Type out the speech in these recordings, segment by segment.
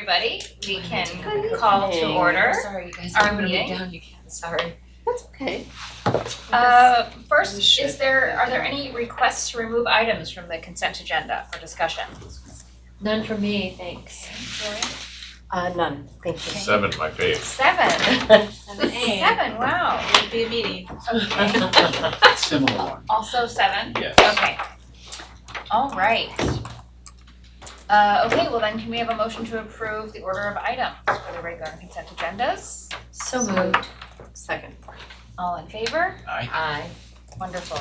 everybody. We can call to order Sorry, you guys. our meeting. Down, you can. Sorry. That's okay. First, are there any requests to remove items from the consent agenda for discussion? None for me, thanks. None, thank you. 7, my fave. 7. 7, wow. It'd be a meeting. Okay. Similar one. Also 7? Yes. Okay. All right. Okay, well then can we have a motion to approve the order of items for the regular and consent agendas? So moved. Second. All in favor? Aye. Wonderful.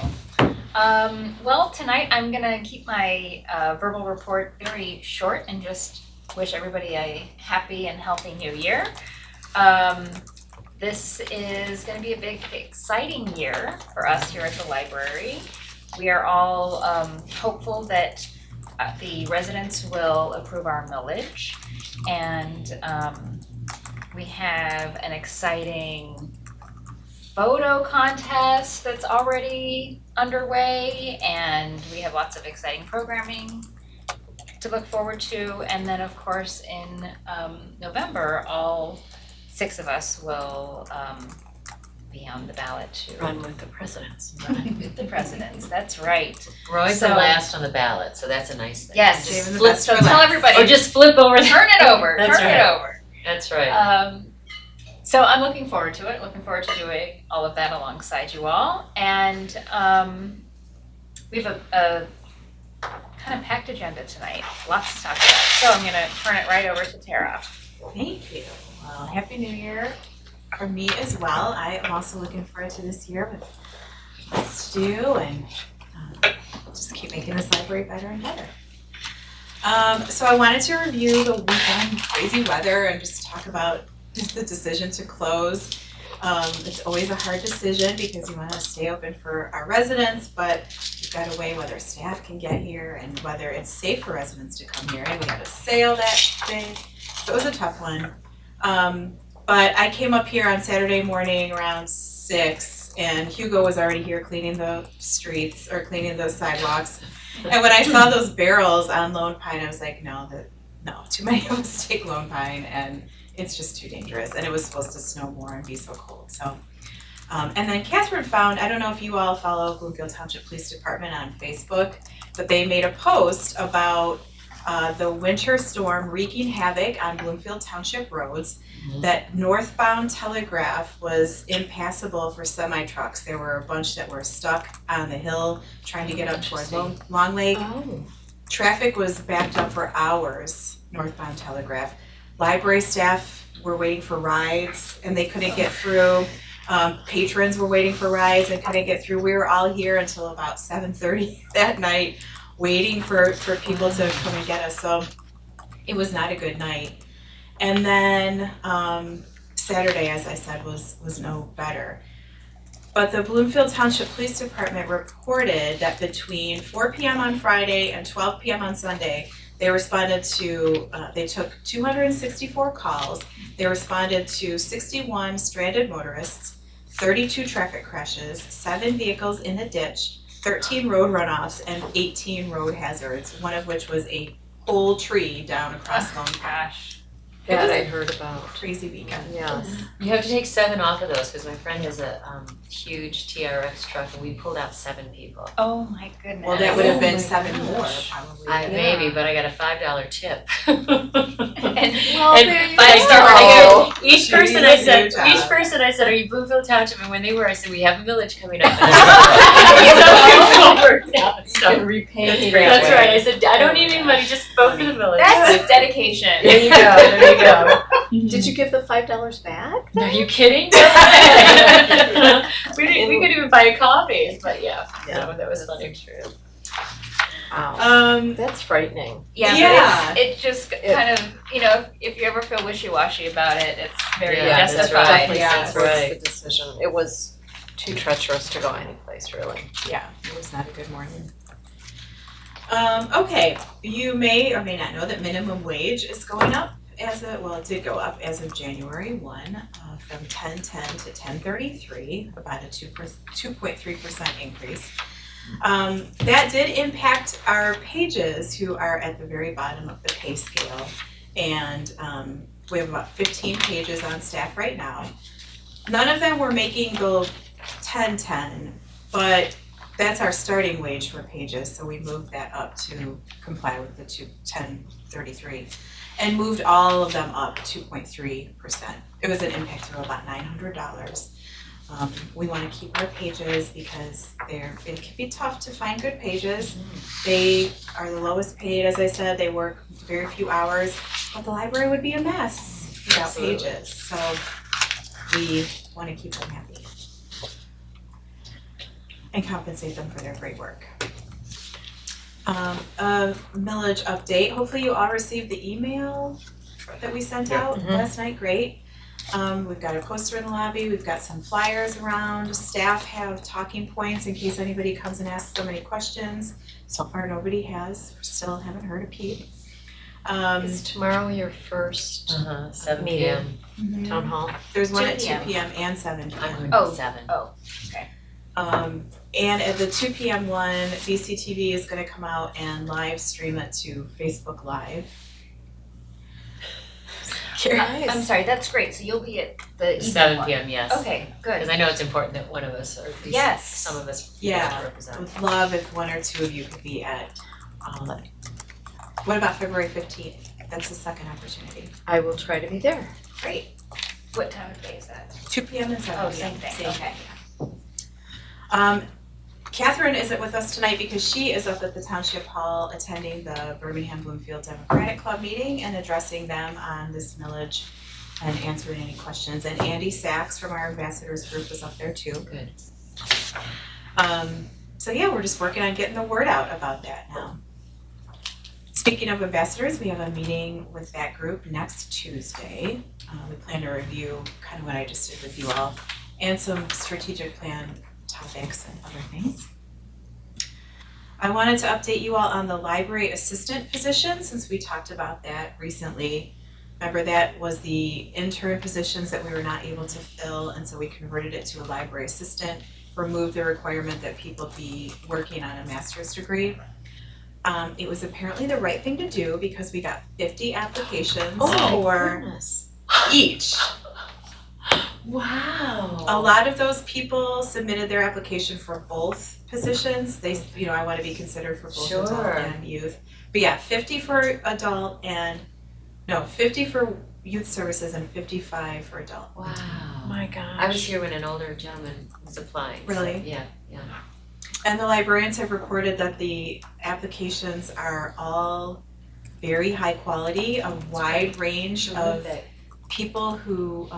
Well, tonight I'm gonna keep my verbal report very short and just wish everybody a happy and healthy new year. This is gonna be a big, exciting year for us here at the library. We are all hopeful that the residents will approve our millage, and we have an exciting photo contest that's already underway, and we have lots of exciting programming to look forward to. And then of course in November, all 6 of us will be on the ballot to Run with the presidents. run with the presidents. That's right. We're always the So- last on the ballot, so that's a nice thing. Yes, Saving the flip, best so for tell last. everybody, or just flip over. turn it over, That's turn it right. over. That's right. So I'm looking forward to it, looking forward to doing all of that alongside you all. And we have a kind of packed agenda tonight, lots to talk about. So I'm gonna turn it right over to Tara. Thank you. Well, Happy New Year from me as well. I am also looking forward to this year with lots to do and just keep making this library better and better. So I wanted to review the weekend crazy weather and just talk about the decision to close. It's always a hard decision because you want to stay open for our residents, but you've got to weigh whether staff can get here and whether it's safe for residents to come here. And we had a sale that day, so it was a tough one. But I came up here on Saturday morning around 6, and Hugo was already here cleaning the streets or cleaning the sidewalks. And when I saw those barrels on Lone Pine, I was like, no, too many of us take Lone Pine, and it's just too dangerous. And it was supposed to snow more and be so cold. So, and then Catherine found, I don't know if you all follow Bloomfield Township Police Department on Facebook, but they made a post about the winter storm wreaking havoc on Bloomfield Township roads. That northbound Telegraph was impassable for semi-trucks. There were a bunch that were stuck on the hill trying to get up toward Long Lake. Oh. Traffic was backed up for hours, northbound Telegraph. Library staff were waiting for rides and they couldn't get through. Patrons were waiting for rides and couldn't get through. We were all here until about 7:30 that night waiting for people to come and get us. So it was not a good night. And then Saturday, as I said, was no better. But the Bloomfield Township Police Department reported that between 4 p.m. on Friday and 12 p.m. on Sunday, they responded to, they took 264 calls. They responded to 61 stranded motorists, 32 traffic crashes, 7 vehicles in a ditch, 13 road runoffs, and 18 road hazards, one of which was a whole tree down across Lone Pine. Gosh. That I heard about. Crazy weekend. Yes. You have to take 7 off of those, because my friend has a huge TRX truck, and we pulled out 7 people. Oh my goodness. Well, that would have been my 7 more gosh. probably. Maybe, but I got a $5 tip. And Well, And there you I go. each She's person a I said, good job. are you Bloomfield Township? And when they were, I said, we have a village coming up. So worked out, so. Repaying. That's right, I said, I don't need any money, just vote for the village. that's dedication. There you go, there you go. Did you give the $5 back? Are you kidding? We could even buy a coffee, but yeah, no, that was funny. True. Wow. That's frightening. Yeah, Yeah. but it just kind of, if you ever feel wishy-washy about it, it's very Yeah, that's justified. right. Definitely Yeah, supports right. the decision. It was too treacherous to go anyplace, really. Yeah, it was not a good morning. Okay, you may or may not know that minimum wage is going up it did go up as of January 1, from $10.10 to $10.33, about a 2.3% increase. That did impact our pages who are at the very bottom of the pay scale. And we have about 15 pages on staff right now. None of them were making the 10-10, but that's our starting wage for pages, so we moved that up to comply with the 1033 and moved all of them up 2.3%. It was an impact of about $900. We want to keep our pages because it can be tough to find good pages. They are the lowest paid, as I said, they work very few hours, but the library would be a mess without Absolutely. pages, so we want to keep them happy and compensate them for their great work. A millage update, hopefully you all received the email that we sent out last night, great. We've got a poster in the lobby, we've got some flyers around, staff have talking points in case anybody comes and asks them any questions. So far nobody has, still haven't heard a peep. Is tomorrow your first 7 meeting, p.m. town hall? There's one at 2 2 p.m. and 7 p.m. I'm going Oh. to 7. And at the 2 p.m. one, BCTV is gonna come out and live stream it to Facebook Live. I'm sorry, that's great, so you'll be at the evening 7 one. p.m. yes. Okay, Because good. I know it's important that one of us, or at least Yes. some of us, Yeah. represent. Would love if one or two of you could be at, what about February 15th? That's the second opportunity. I will try to be there. Great. What time of day is that? 2 p.m. and 7 Oh, p.m. same thing, okay. Catherine isn't with us tonight because she is up at the Township Hall attending the Birmingham Bloomfield Democratic Club meeting and addressing them on this millage and answering any questions. And Andy Sachs from our ambassadors group is up there too. Good. So yeah, we're just working on getting the word out about that now. Speaking of ambassadors, we have a meeting with that group next Tuesday. We plan to review kind of what I just did with you all and some strategic plan topics and other things. I wanted to update you all on the library assistant position since we talked about that recently. Remember that was the intern positions that we were not able to fill, and so we converted it to a library assistant, removed the requirement that people be working on a master's degree. It was apparently the right thing to do because we got 50 applications for Goodness. each. Wow. A lot of those people submitted their application for both positions. They, I want to be considered for both adult Sure. and youth. But yeah, 50 for adult and, 50 for youth services and 55 for adult. Wow. My gosh. I was here when an older gentleman was applying. so, Really? Yeah. And the librarians have reported that the applications are all very high quality, a wide range of people who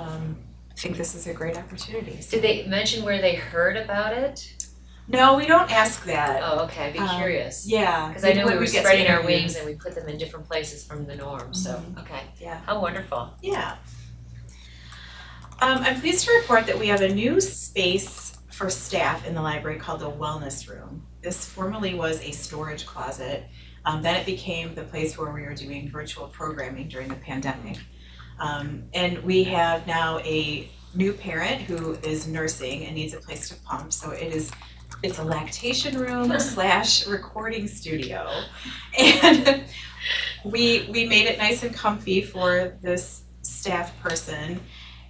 think this is a great opportunity. So- Did they mention where they heard about it? No, we don't ask that. Oh, okay, I'd be curious. Yeah. Because I know we when were get to spreading our interviews. wings and we put them in different places from the norm, so, okay. Yeah. How wonderful. Yeah. I'm pleased to report that we have a new space for staff in the library called a wellness room. This formerly was a storage closet. Then it became the place where we were doing virtual programming during the pandemic. And we have now a new parent who is nursing and needs a place to pump, so it's a lactation room / recording studio. And we made it nice and comfy for this staff person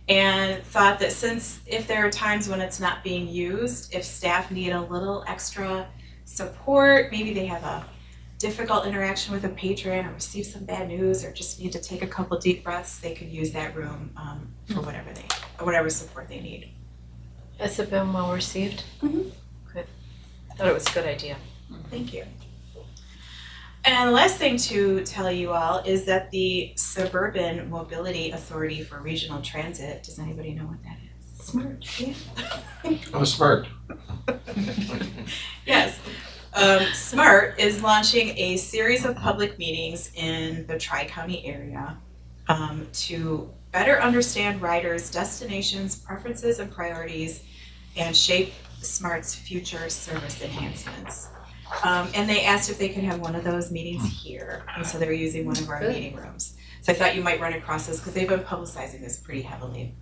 and thought that since if there are times when it's not being used, if staff need a little extra support, maybe they have a difficult interaction with a patron or receive some bad news or just need to take a couple deep breaths, they could use that room for whatever support they need. Has it been well received? Mhm. Good. I thought it was a good idea. Thank you. And the last thing to tell you all is that the Suburban Mobility Authority for Regional Transit, does anybody know what that is? Smart. Yeah. Oh, smart. Yes. SMART is launching a series of public meetings in the Tri-County area to better understand riders' destinations, preferences, and priorities, and shape SMART's future service enhancements. And they asked if they could have one of those meetings here, and so they're using one of our Good. meeting rooms. So I thought you might run across this because they've been publicizing this pretty heavily.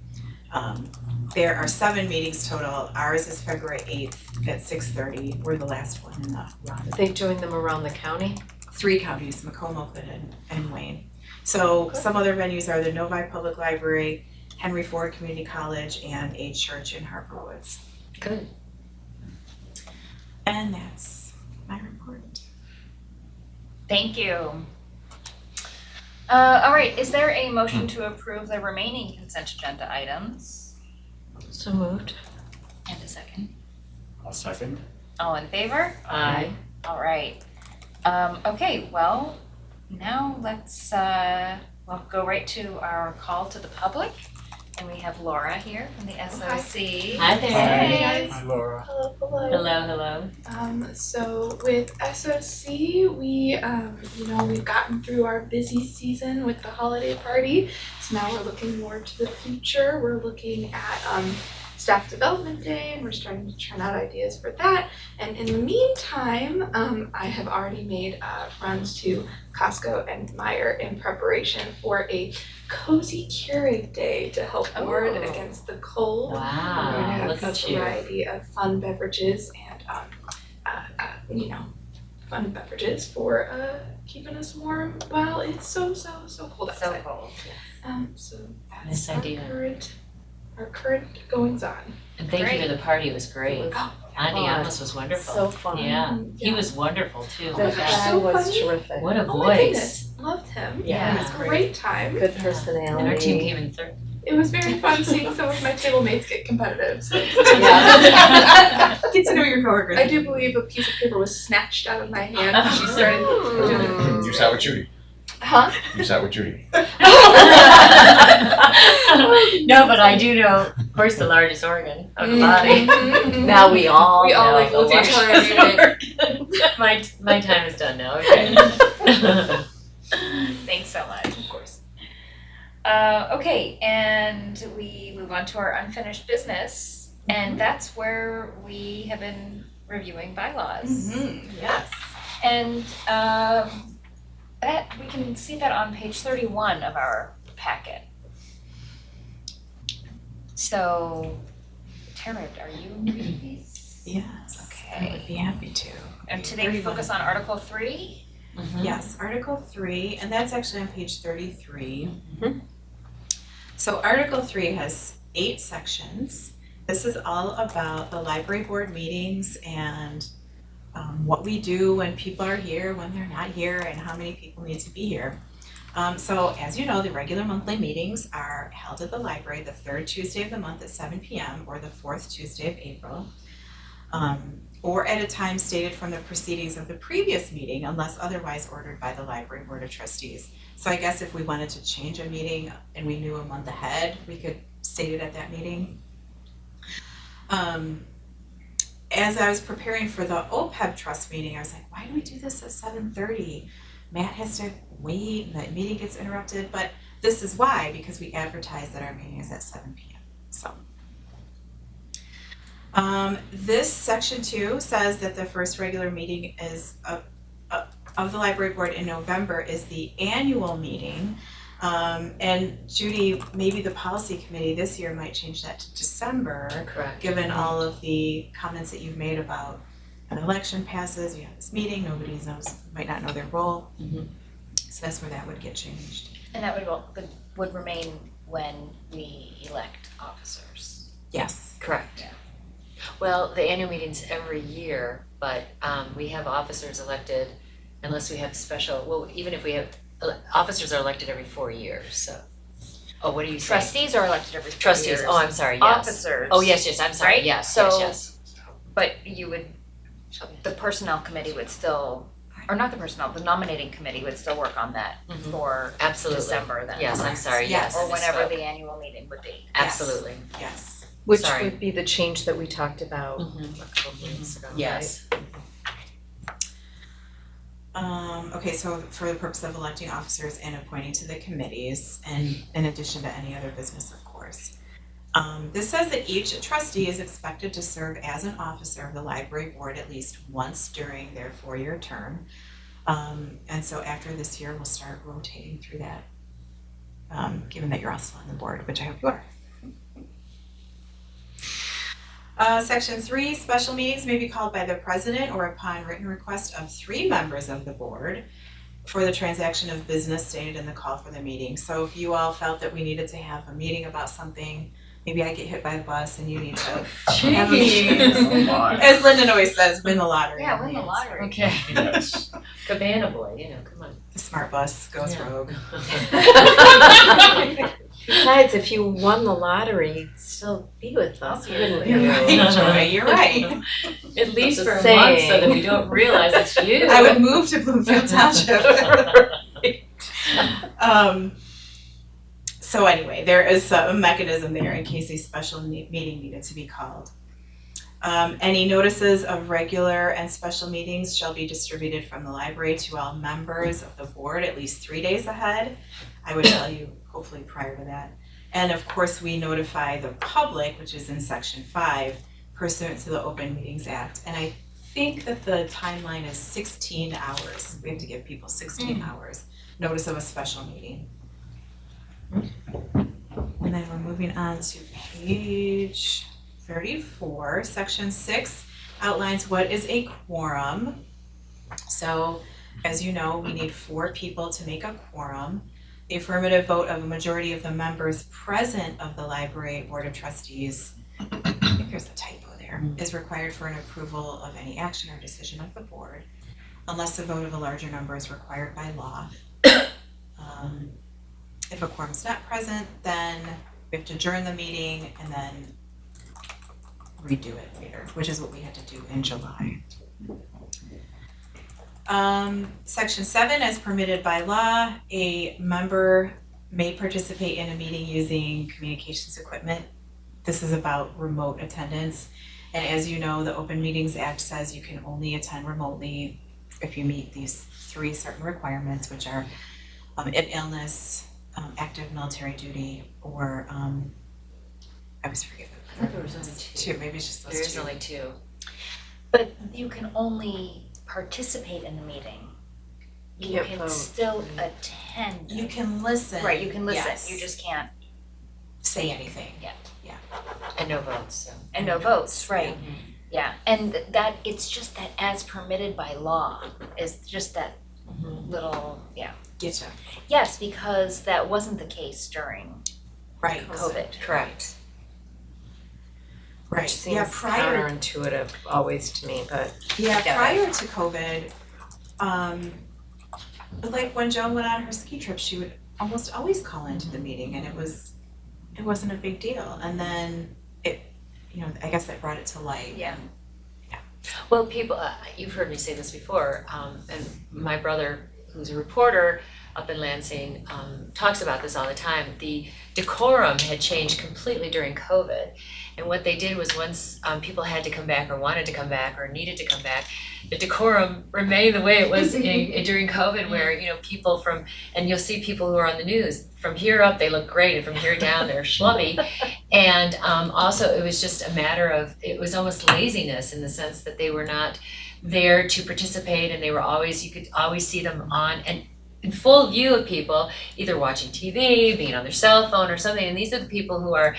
There are 7 meetings total. Ours is February 8th at 6:30. We're the last one in the run. Are they doing them around the county? 3 counties, Macomb, Oakland, and Wayne. So some other venues are the Novi Public Library, Henry Ford Community College, and a church in Harper Woods. Good. And that's my report. Thank you. All right, is there a motion to approve the remaining consent agenda items? So moved. And a second. I'll second. All in favor? Aye. All right. Okay, well, now let's, we'll go right to our call to the public. And we have Laura here from the SOC. Hi there. Hey. Hi, Laura. Hello, hello. Hello, hello. So with SOC, we, we've gotten through our busy season with the holiday party. So now we're looking more to the future. We're looking at Staff Development Day, and we're starting to churn out ideas for that. And in the meantime, I have already made runs to Costco and Meijer in preparation for a cozy Keurig day to help ward against the cold. We're Wow, gonna look have at a you. variety of fun beverages and fun beverages for keeping us warm while it's so cold So outside. cold. So that's Nice idea. Our current goings on. And thank you for the party, it was great. Oh, Andy fun. Amos was wonderful. So fun. Yeah, he Yeah. was wonderful too. Oh my The gosh, guy so was funny. terrific. What a Oh my voice. goodness, loved him. Yeah. It was a great time. Good Yeah. personality. And our team came in third. It was very fun seeing some of my table mates get competitive. So. Yeah. Get to know your coworkers. I do believe a piece of paper was snatched out of my hand when she started doing it. You sat with Judy. Huh? You sat with Judy. No, but I do know, of course, the largest organ of the body. Mhm. Now we all We all know like the looked at each other largest and we organ. My time is done now, okay. Thanks so much. Of course. Okay, and we move on to our unfinished business, and that's where we have been reviewing bylaws. Yes. And that we can see that on page 31 of our packet. So, Tara, are you reading these? Yes. Okay. I would be happy to. And today we focus on Article 3. Yes, Article 3, and that's actually on page 33. Mhm. So Article 3 has 8 sections. This is all about the library board meetings and what we do when people are here, when they're not here, and how many people need to be here. So as you know, the regular monthly meetings are held at the library the 3rd Tuesday of the month at 7 p.m. or the 4th Tuesday of April. Or at a time stated from the proceedings of the previous meeting unless otherwise ordered by the library board of trustees. So I guess if we wanted to change a meeting and we knew a month ahead, we could state it at that meeting. As I was preparing for the OPEB trust meeting, I was like, why do we do this at 7:30? Matt has to wait and that meeting gets interrupted, but this is why, because we advertise that our meeting is at 7 p.m. So. This section 2 says that the first regular meeting is of the library board in November is the annual meeting. And Judy, maybe the policy committee this year might change that to December, Correct. given all of the comments that you've made about an election passes, you have this meeting, nobody knows, might not know their role. Mhm. So that's where that would get changed. And that would remain when we elect officers. Yes. Correct. Yeah. Well, the annual meeting's every year, but we have officers elected unless we have special, well, even if we have, officers are elected every 4 years, so. Oh, what are you saying? Trustees are elected every 4 Trustees, years. oh, I'm sorry, yes. Officers. Oh, yes, I'm sorry, Right? yes, So- yes. But you would, the personnel committee would still, or not the personnel, the nominating committee would still work on that Mhm. for Absolutely. December then. Yes, I'm sorry, Yes. yes, I Or whenever misspoke. the annual meeting would be. Absolutely. Yes. Which Sorry. would be the change that we talked about Mhm. a couple of meetings ago, right? Yes. Okay, so for the purpose of electing officers and appointing to the committees, and in addition to any other business, of course. This says that each trustee is expected to serve as an officer of the library board at least once during their 4-year term. And so after this year, we'll start rotating through that, given that you're also on the board, which I hope you are. Section 3, special meetings may be called by the president or upon written request of 3 members of the board for the transaction of business stated in the call for the meeting. So if you all felt that we needed to have a meeting about something, maybe I get hit by the bus and you need to have a meeting. As Lyndon always says, win the lottery. Yeah, win the Lance. lottery. Okay. Yes. Cabana boy, you know, come on. The smart bus goes Yeah. rogue. Besides, if you won the lottery, you'd still be with us, wouldn't you? You're right, Joy, you're right. At least Just for a month so saying. that we don't realize it's you. I would move to Bloomfield Township. So anyway, there is a mechanism there in case a special meeting needed to be called. Any notices of regular and special meetings shall be distributed from the library to all members of the board at least 3 days ahead. I would tell you hopefully prior to that. And of course, we notify the public, which is in section 5, pursuant to the Open Meetings Act. And I think that the timeline is 16 hours. We have to give people 16 hours notice of a special meeting. And then we're moving on to page 34, section 6 outlines what is a quorum. So, as you know, we need 4 people to make a quorum. The affirmative vote of a majority of the members present of the library board of trustees, I think there's a typo there, is required for an approval of any action or decision of the board, unless the vote of a larger number is required by law. If a quorum is not present, then we have to adjourn the meeting and then redo it later, which is what we had to do in July. Section 7, as permitted by law, a member may participate in a meeting using communications equipment. This is about remote attendance. And as you know, the Open Meetings Act says you can only attend remotely if you meet these 3 certain requirements, which are an illness, active military duty, or I always forget. I thought there was only 2. Maybe it's just those There is 2. only 2. But you can only participate in the meeting. You Can't can vote. still attend. You can listen. Right, you can listen, yes. you just can't, say anything. And no votes, so. and no votes, right, yeah, and that, it's just that as permitted by law, is just that little, yeah. Getcha. Yes, because that wasn't the case during Right. COVID. Correct. Right. Which seems Yeah, prior counterintuitive always to me, but Yeah, Yeah. prior to COVID, like when Joan went on her ski trip, she would almost always call into the meeting, and it wasn't a big deal. And then it, I guess that brought it to light. Yeah. Well, people, you've heard me say this before, and my brother, who's a reporter up in Lansing, talks about this all the time. The decorum had changed completely during COVID. And what they did was once people had to come back or wanted to come back or needed to come back, the decorum remained the way it was during COVID, where, people from, and you'll see people who are on the news, from here up they look great and from here down they're schlubby. And also it was just a matter of, it was almost laziness in the sense that they were not there to participate, and they were always, you could always see them on and in full view of people, either watching TV, being on their cell phone or something. And these are the people who are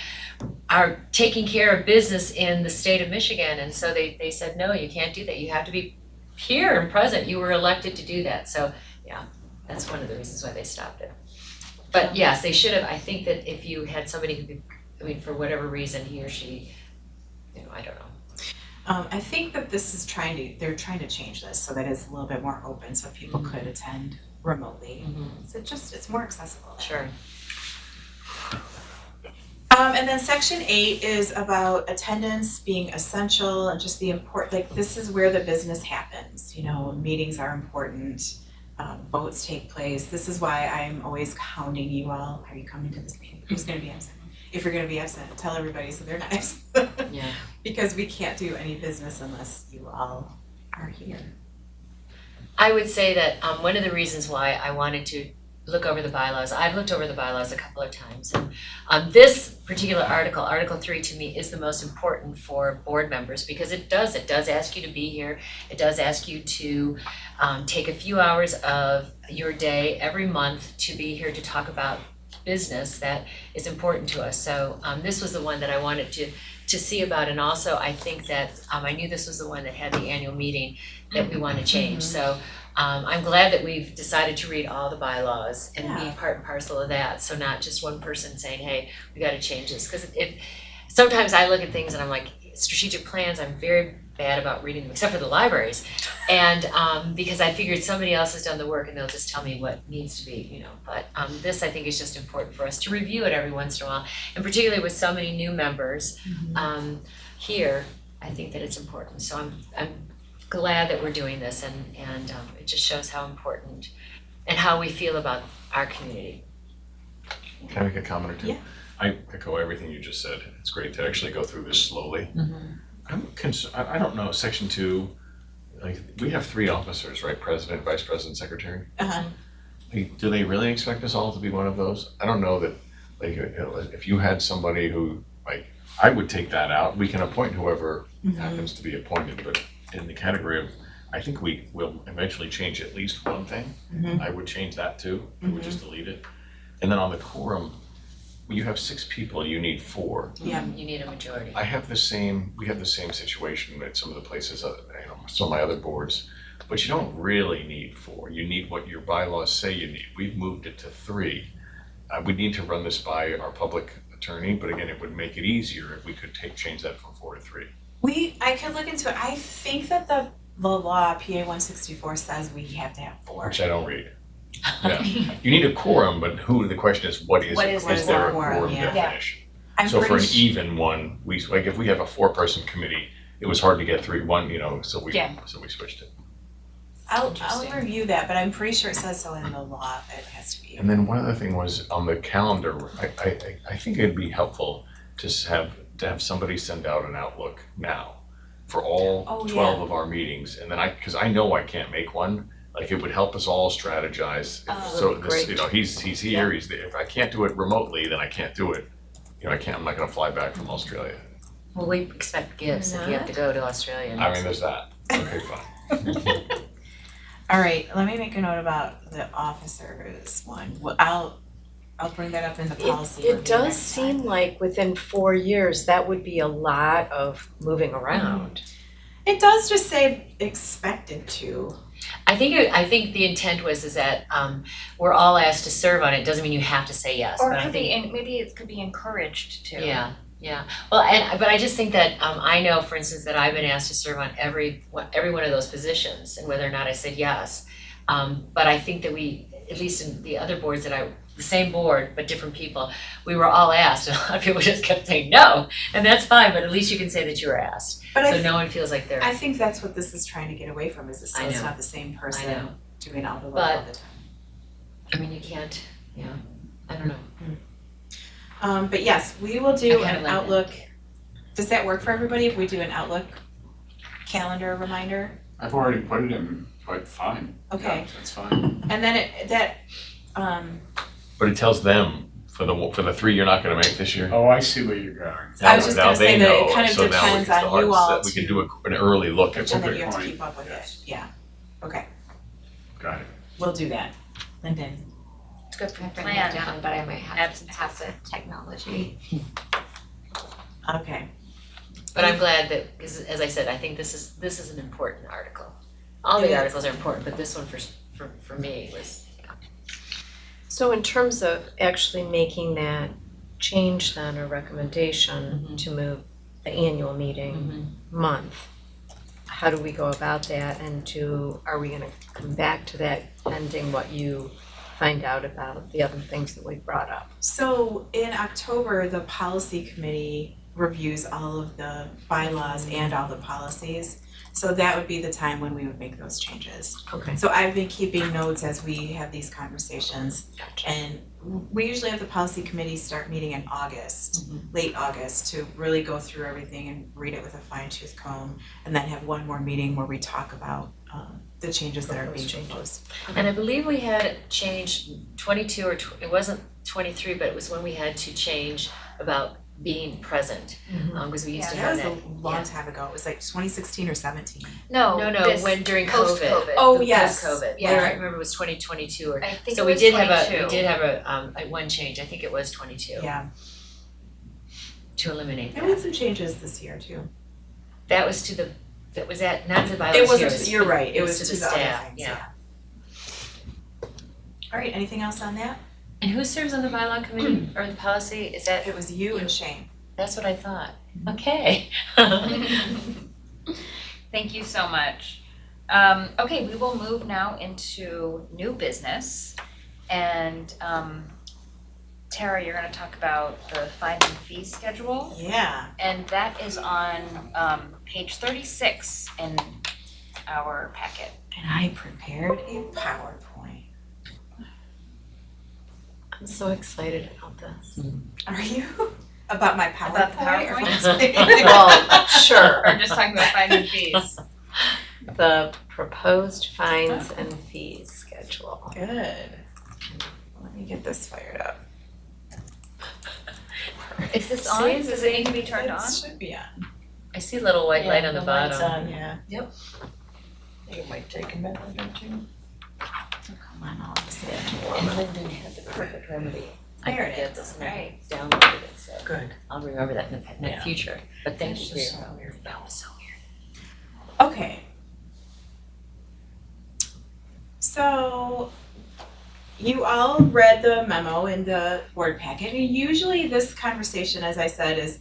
taking care of business in the state of Michigan. And so they said, no, you can't do that. You have to be here and present. You were elected to do that. So yeah, that's one of the reasons why they stopped it. But yes, they should have. I think that if you had somebody who could, for whatever reason, he or she, I don't know. I think that they're trying to change this so that it's a little bit more open, so people could attend remotely. So it's more accessible. Sure. And then section 8 is about attendance being essential and just the this is where the business happens. Meetings are important, votes take place. This is why I'm always hounding you all. Are you coming to this meeting? Who's gonna be absent? If you're gonna be absent, tell everybody so they're not absent. Yeah. Because we can't do any business unless you all are here. I would say that one of the reasons why I wanted to look over the bylaws, I've looked over the bylaws a couple of times, and this particular article, Article 3, to me is the most important for board members, because it does ask you to be here. It does ask you to take a few hours of your day every month to be here to talk about business that is important to us. So this was the one that I wanted to see about, and also I think that I knew this was the one that had the annual meeting that we want to change. So I'm glad that we've decided to read all the bylaws and be Yeah. part and parcel of that, so not just one person saying, hey, we gotta change this, cause if, sometimes I look at things and I'm like, strategic plans, I'm very bad about reading them, except for the libraries. And because I figured somebody else has done the work and they'll just tell me what needs to be, but this I think is just important for us to review it every once in a while. And particularly with so many new members here, I think that it's important. So I'm glad that we're doing this and it just shows how important and how we feel about our community. Can I make a comment or two? Yeah. I echo everything you just said. It's great to actually go through this slowly. I'm concerned, I don't know, section 2, like, we have 3 officers, right? President, vice president, secretary. Like, do they really expect us all to be one of those? I don't know that, like, if you had somebody who, like, I would take that out. We can appoint whoever happens to be appointed, but in the category of, I think we will eventually change at least one thing. I would change that too. I would just delete it. And then on the quorum, when you have 6 people, you need 4. Yeah. You need a majority. We have the same situation at some of the places, some of my other boards, but you don't really need 4. You need what your bylaws say you need. We've moved it to 3. We need to run this by our public attorney, but again, it would make it easier if we could change that from 4 to 3. I could look into it. I think that the law, PA 164, says we have to have 4. Which I don't read. Yeah, you need a quorum, but the question is, what is it? What is there a quorum? quorum Yeah. definition? I'm So for an pretty even one, if we have a 4-person committee, it was hard to get 3, so we switched it. I'll Interesting. review that, but I'm pretty sure it says so in the law that it has to be. And then one other thing was on the calendar, I think it'd be helpful to have somebody send out an Outlook now for all Oh, 12 yeah. of our meetings, and then because I know I can't make one, like it would help us all strategize. So that'd be this, great. he's here, he's there. If I can't do it remotely, then I can't do it. I'm not gonna fly back from Australia. Well, we expect gifts if you have to go to Australia. I mean, there's that. Okay, fine. All right, let me make a note about the officers one. Well, I'll bring that up in the policy review It does next seem time. like within 4 years, that would be a lot of moving around. It does just say expected to. I think the intent is that we're all asked to serve on it. Doesn't mean you have to say yes. Or but it I could think, be, maybe it could be encouraged to. Yeah. Well, but I just think that I know, for instance, that I've been asked to serve on every one of those positions, and whether or not I said yes. But I think that we, at least in the other boards the same board but different people, we were all asked, and a lot of people just kept saying no, and that's fine. But at least you can say that you were asked, But so no one feels like they're. I think that's what this is trying to get away from, is so I it's know. not the same I person know. doing all the work But- all the time. I mean, you can't. Yeah. I don't know. But yes, we will do I kinda an like it. Outlook. Does that work for everybody if we do an Outlook calendar reminder? I've already put it in, but fine. Okay. Yeah, that's fine. And then But it tells them for the 3 you're not gonna make this year. Oh, I see where you're going. I was just Now gonna say they that it know, kind of so now depends it's the on hard you all set. We can do an early look at and then okay, you have to point. keep up with it, Yes. yeah. Okay, Got it. we'll do that. Lyndon? It's good I've written plan. it down, but I might have to have the Absolutely. technology. Okay. But I'm glad that, because as I said, I think this is an important article. All It the is. articles are important, but this one for me was. So in terms of actually making that change then, or recommendation to move the annual meeting month, how do we go about that, and are we gonna come back to that pending what you find out about the other things that we brought up? So in October, the policy committee reviews all of the bylaws and all the policies. So that would be the time when we would make those changes. Okay. So I've been keeping notes as we have these conversations. Gotcha. And we usually have the policy committee start meeting in August, late August, to really go through everything and read it with a fine tooth comb. And then have one more meeting where we talk about the changes that are being Proposed changes. proposed. And I believe we had changed 22 or it wasn't 23, but it was when we had to change about being present, because we used to That have was that. a long time ago. It was like 2016 or 17. No, this when during post-COVID. COVID. Oh, the yes. post-COVID. Yeah. I remember it was 2022 or. I think So it we was did 22. have a one change. I think it was 22 Yeah. to eliminate There were that. some changes this year too. That was not to the bylaws It here, wasn't, it was you're for- right, it was to to the the other staff, things, yeah. All right, anything else on that? And who serves on the bylaw committee or the policy? Is that, It was you and Shane. that's what I thought. Okay. Thank you so much. Okay, we will move now into new business. And Tara, you're gonna talk about the fines and fees schedule. Yeah. And that is on page 36 in our packet. And I prepared a PowerPoint. I'm so excited about this. Are you? About my PowerPoint? About the PowerPoint? Or something? Well, sure. Or just talking about fines and fees. The proposed fines and fees schedule. Good. Let me get this fired up. Is this on? Does it need to be turned on? It should be on. I see a little white light on the bottom. Yeah. It might take a minute or two. Oh, come on, I'll just say it. And Lyndon had the perfect remedy. There I it forget is. this and I Right. downloaded it, so Good. I'll remember that in the Yeah. future. But thank you for It's your just help. so weird. That was so weird. Okay. So you all read the memo in the board packet, and usually this conversation, as I said, is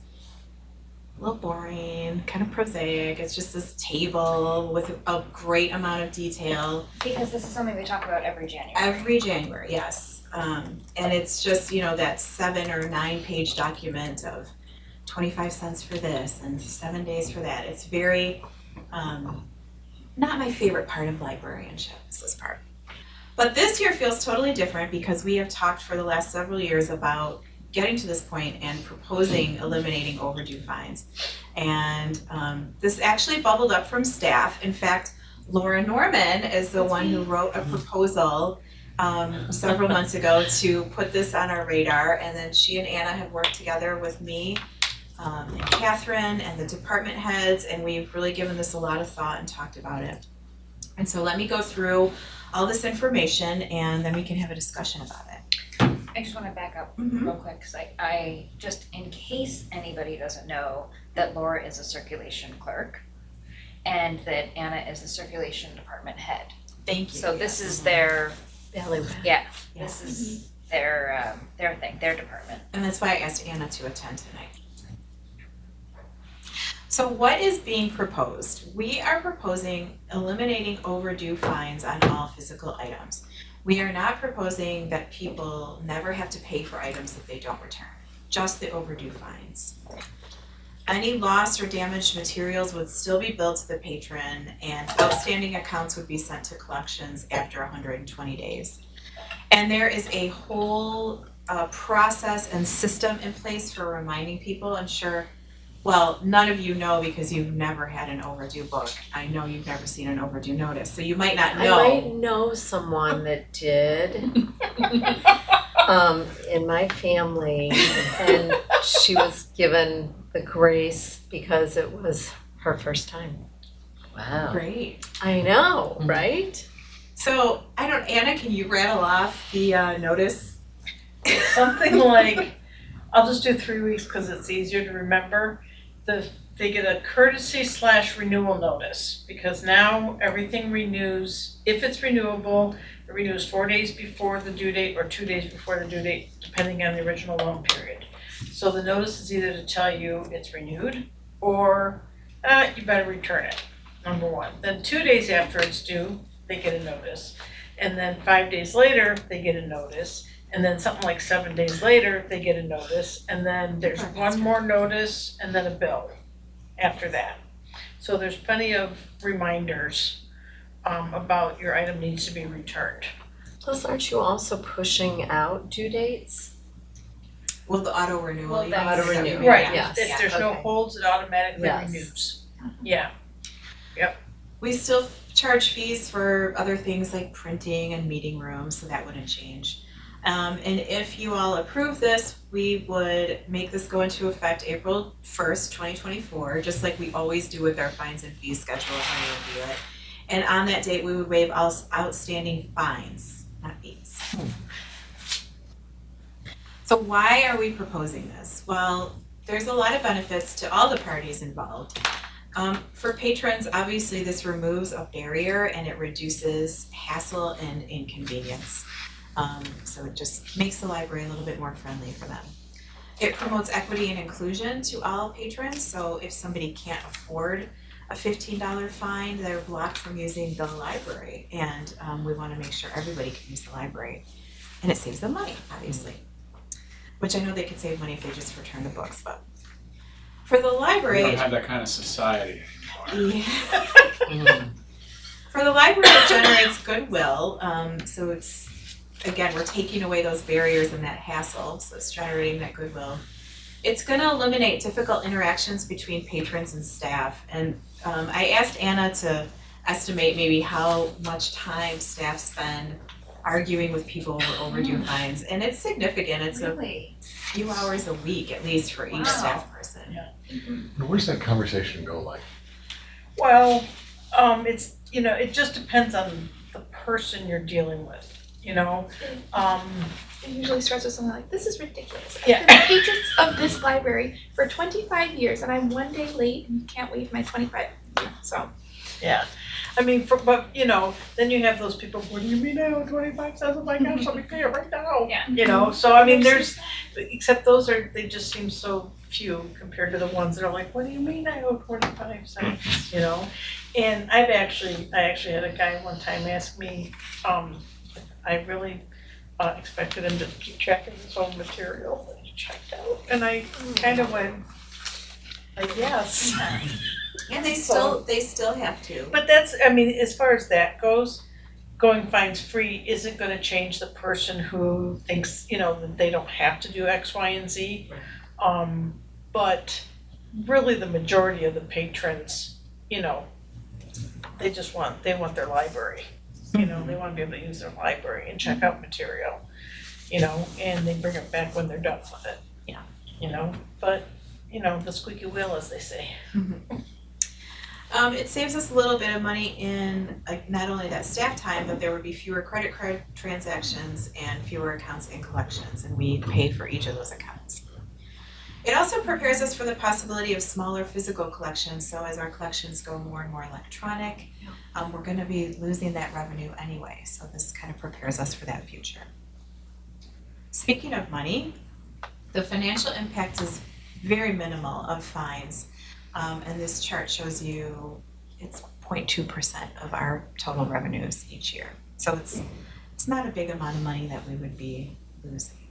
a little boring, kind of prosaic. It's just this table with a great amount of detail. Because this is something we talk about every January. Every January, yes. And it's just, that 7 or 9 page document of 25 cents for this and 7 days for that. It's very, not my favorite part of librarianship is this part. But this year feels totally different because we have talked for the last several years about getting to this point and proposing eliminating overdue fines. And this actually bubbled up from staff. In fact, Laura Norman is the one who wrote a proposal several months ago to put this on our radar, and then she and Anna have worked together with me and Catherine and the department heads, and we've really given this a lot of thought and talked about it. And so let me go through all this information and then we can have a discussion about it. I just wanna back up Mhm. real quick, cause I just, in case anybody doesn't know, that Laura is a circulation clerk and that Anna is the circulation department head. Thank you. So this is their, Ballywick. yeah, Yeah. this is their thing, their department. And that's why I asked Anna to attend tonight. So what is being proposed? We are proposing eliminating overdue fines on all physical items. We are not proposing that people never have to pay for items that they don't return, just the overdue fines. Any lost or damaged materials would still be billed to the patron, and outstanding accounts would be sent to collections after 120 days. And there is a whole process and system in place for reminding people. I'm sure, well, none of you know because you've never had an overdue book. I know you've never seen an overdue notice, so you might not I know. might know someone that did. In my family, and she was given the grace because it was her first time. Wow. Great. I know, right? So, Anna, can you rattle off the notice? Something like, I'll just do 3 weeks because it's easier to remember. They get a courtesy / renewal notice because now everything renews. If it's renewable, it renews 4 days before the due date or 2 days before the due date, depending on the original loan period. So the notice is either to tell you it's renewed or you better return it, number one. Then 2 days after it's due, they get a notice. And then 5 days later, they get a notice. And then something like 7 days later, they get a notice. And then there's one more notice and then a bill after that. So there's plenty of reminders about your item needs to be returned. Plus, aren't you also pushing out due dates? Well, the auto renewal. Well, you that's- mean, is that what you Auto-renew, mean? Right, yes. if there's no okay. holds, it automatically Yes. renews. Yeah, We still charge fees for other things like printing and meeting rooms, so that wouldn't change. And if you all approve this, we would make this go into effect April 1st, 2024, just like we always do with our fines and fees schedule when we review it. And on that date, we would waive all outstanding fines, not fees. So why are we proposing this? Well, there's a lot of benefits to all the parties involved. For patrons, obviously this removes a barrier and it reduces hassle and inconvenience. So it just makes the library a little bit more friendly for them. It promotes equity and inclusion to all patrons, so if somebody can't afford a $15 fine, they're blocked from using the library. And we wanna make sure everybody can use the library. And it saves them money, obviously. Which I know they could save money if they just return the books, but for the We library, don't have that kind of society anymore. yeah. For the library, it generates goodwill, so it's, again, we're taking away those barriers and that hassle, so it's generating that goodwill. It's gonna eliminate difficult interactions between patrons and staff, and I asked Anna to estimate maybe how much time staff spend arguing with people over overdue fines, and it's significant, it's a Really? few hours a week at least for each Wow. staff person. Where does that conversation go like? Well, it's, you know, it just depends on the person you're dealing with, you know? It usually starts with something like, this is ridiculous. Yeah. I've been a patron of this library for 25 years and I'm one day late and you can't waive my 25. So, Yeah, I mean, but you know, then you have those people, what do you mean I owe 25 cents? Oh my gosh, let me pay it right now. Yeah. You know, so I mean, except those they just seem so few compared to the ones that are like, what do you mean I owe 25 cents, you know? And I actually had a guy one time ask me, I really expected him to keep track of his own material that he checked out, and I kind of went, like, yes. And they still have to. But that's, I mean, as far as that goes, going fines free isn't gonna change the person who thinks, you know, that they don't have to do X, Y, and Z. But really the majority of the patrons, you know, they want their library. You know, they wanna be able to use their library and check out material, you know, and they bring it back when they're done with it. Yeah. You know, but, you know, the squeaky wheel, as they say. It saves us a little bit of money in, like, not only that staff time, but there would be fewer credit card transactions and fewer accounts and collections, and we pay for each of those accounts. It also prepares us for the possibility of smaller physical collections, so as our collections go more and more electronic, we're gonna be losing that revenue anyway, so this kind of prepares us for that future. Speaking of money, the financial impact is very minimal of fines. And this chart shows you it's 0.2% of our total revenues each year. So it's not a big amount of money that we would be losing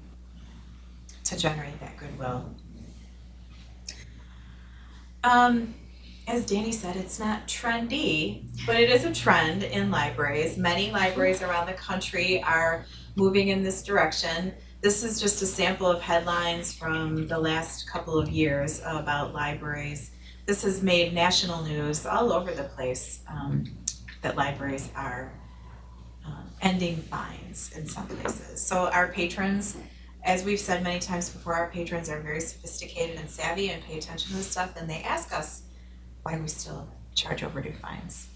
to generate that goodwill. As Danny said, it's not trendy, but it is a trend in libraries. Many libraries around the country are moving in this direction. This is just a sample of headlines from the last couple of years about libraries. This has made national news all over the place, that libraries are ending fines in some places. So our patrons, as we've said many times before, our patrons are very sophisticated and savvy and pay attention to this stuff, and they ask us why we still charge overdue fines.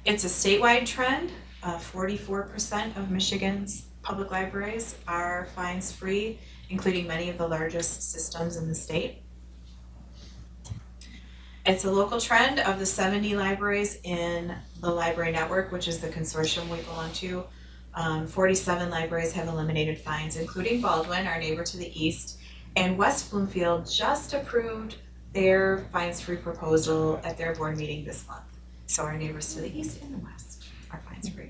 It's a statewide trend. 44% of Michigan's public libraries are fines free, including many of the largest systems in the state. It's a local trend. Of the 70 libraries in the library network, which is the consortium we belong to, 47 libraries have eliminated fines, including Baldwin, our neighbor to the east, and West Bloomfield just approved their fines-free proposal at their board meeting this month. So our neighbors to the east and the west are fines-free.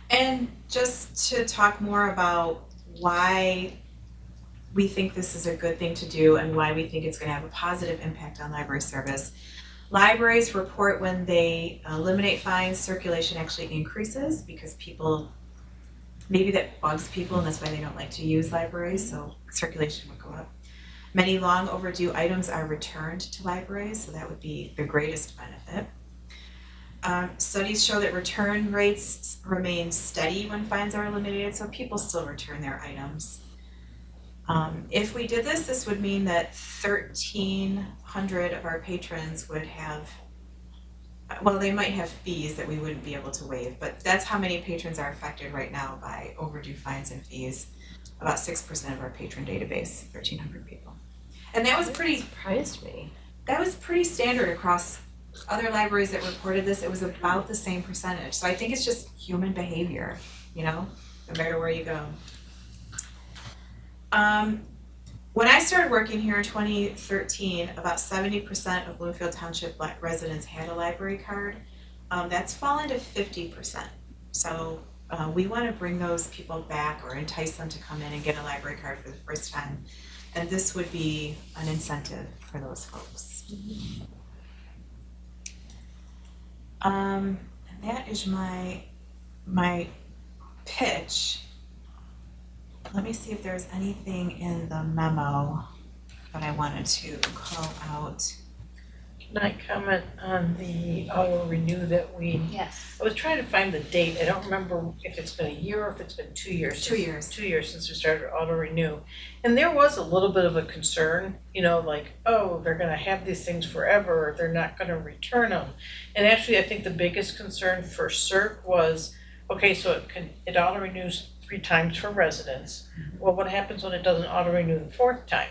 And just to talk more about why we think this is a good thing to do and why we think it's going to have a positive impact on library service. Libraries report when they eliminate fines, circulation actually increases because people, maybe that bugs people and that's why they don't like to use libraries, so circulation would go up. Many long overdue items are returned to libraries, so that would be the greatest benefit. Studies show that return rates remain steady when fines are eliminated, so people still return their items. If we did this, this would mean that 1,300 of our patrons would have, well, they might have fees that we wouldn't be able to waive, but that's how many patrons are affected right now by overdue fines and fees. About 6% of our patron database, 1,300 people. And that was pretty Surprised me. That was pretty standard across other libraries that reported this, it was about the same percentage. So I think it's just human behavior, you know, no matter where you go. When I started working here in 2013, about 70% of Bloomfield Township residents had a library card. That's fallen to 50%. So we want to bring those people back or entice them to come in and get a library card for the first time. And this would be an incentive for those folks. And that is my pitch. Let me see if there's anything in the memo that I wanted to call out. Can I comment on the auto renew that we, Yes. I was trying to find the date, I don't remember if it's been a year or if it's been 2 years. 2 years. 2 years since we started auto renew. And there was a little bit of a concern, you know, like, oh, they're gonna have these things forever, or they're not gonna return them. And actually, I think the biggest concern for CERC was, okay, so it auto renews 3 times for residents. Well, what happens when it doesn't auto renew the 4th time?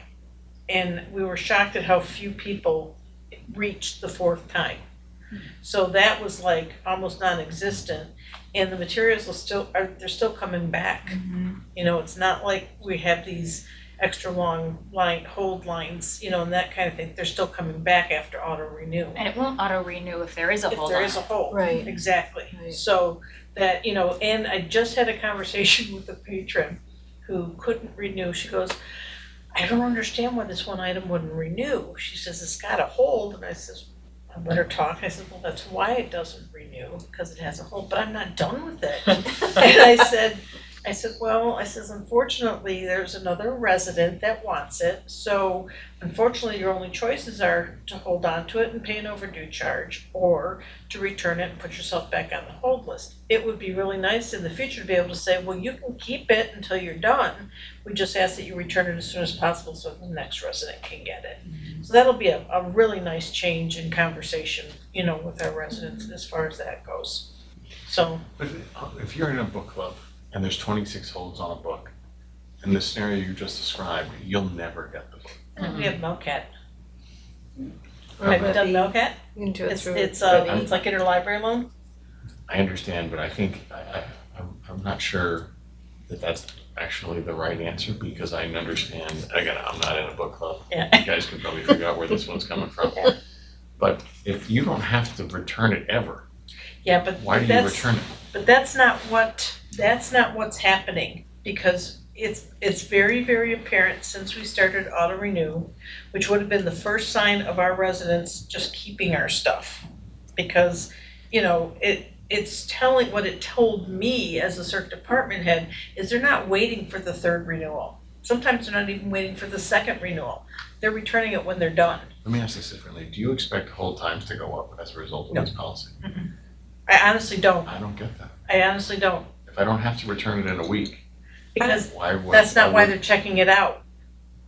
And we were shocked at how few people reached the 4th time. So that was like almost non-existent, and the materials they're still coming back. You know, it's not like we have these extra long hold lines, you know, and that kind of thing. They're still coming back after auto renew. And it won't auto renew if there is a hold If there on is a it. hold. Right. Exactly. Right. So that, you know, and I just had a conversation with a patron who couldn't renew. She goes, I don't understand why this one item wouldn't renew. She says, it's got a hold. And I says, I let her talk. I said, well, that's why it doesn't renew, because it has a hold, but I'm not done with it. And I said, unfortunately, there's another resident that wants it. So unfortunately, your only choices are to hold on to it and pay an overdue charge, or to return it and put yourself back on the hold list. It would be really nice in the future to be able to say, well, you can keep it until you're done. We just ask that you return it as soon as possible so the next resident can get it. So that'll be a really nice change in conversation, you know, with our residents as far as that goes. So. But if you're in a book club and there's 26 holds on a book, in the scenario you just described, you'll never get the book. We have Melcat. Or Have you done Libby. Melcat? You can do it It's through it's Libby. like interlibrary loan. I understand, but I think, I'm not sure that that's actually the right answer, because I understand, again, I'm not in a book club. Yeah. You guys can probably figure out where this one's coming from. Yeah. But if you don't have to return it ever, Yeah, but why do you that's, return it? but that's not what's happening, because it's very, very apparent since we started auto renew, which would have been the first sign of our residents just keeping our stuff. Because, you know, it's telling, what it told me as a CERC department head is they're not waiting for the 3rd renewal. Sometimes they're not even waiting for the 2nd renewal. They're returning it when they're done. Let me ask this differently. Do you expect hold times to go up as a result of No. this policy? I honestly don't. I don't get that. I honestly don't. If I don't have to return it in a week, Because why would? that's not why would- they're checking it out.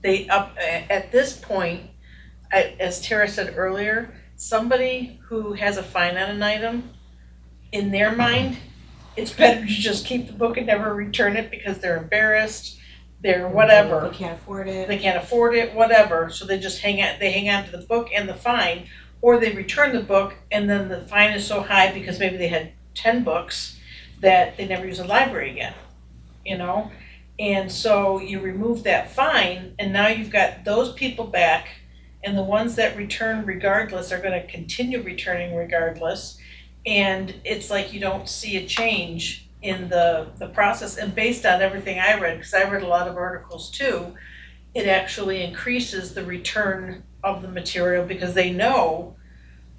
At this point, as Tara said earlier, somebody who has a fine on an item, in their mind, it's better to just keep the book and never return it because they're embarrassed, they're whatever. They can't afford it. They can't afford it, whatever, so they just hang on to the book and the fine, or they return the book and then the fine is so high because maybe they had 10 books that they never use a library again, you know? And so you remove that fine, and now you've got those people back, and the ones that return regardless are gonna continue returning regardless. And it's like you don't see a change in the process, and based on everything I read, because I read a lot of articles too, it actually increases the return of the material because they know,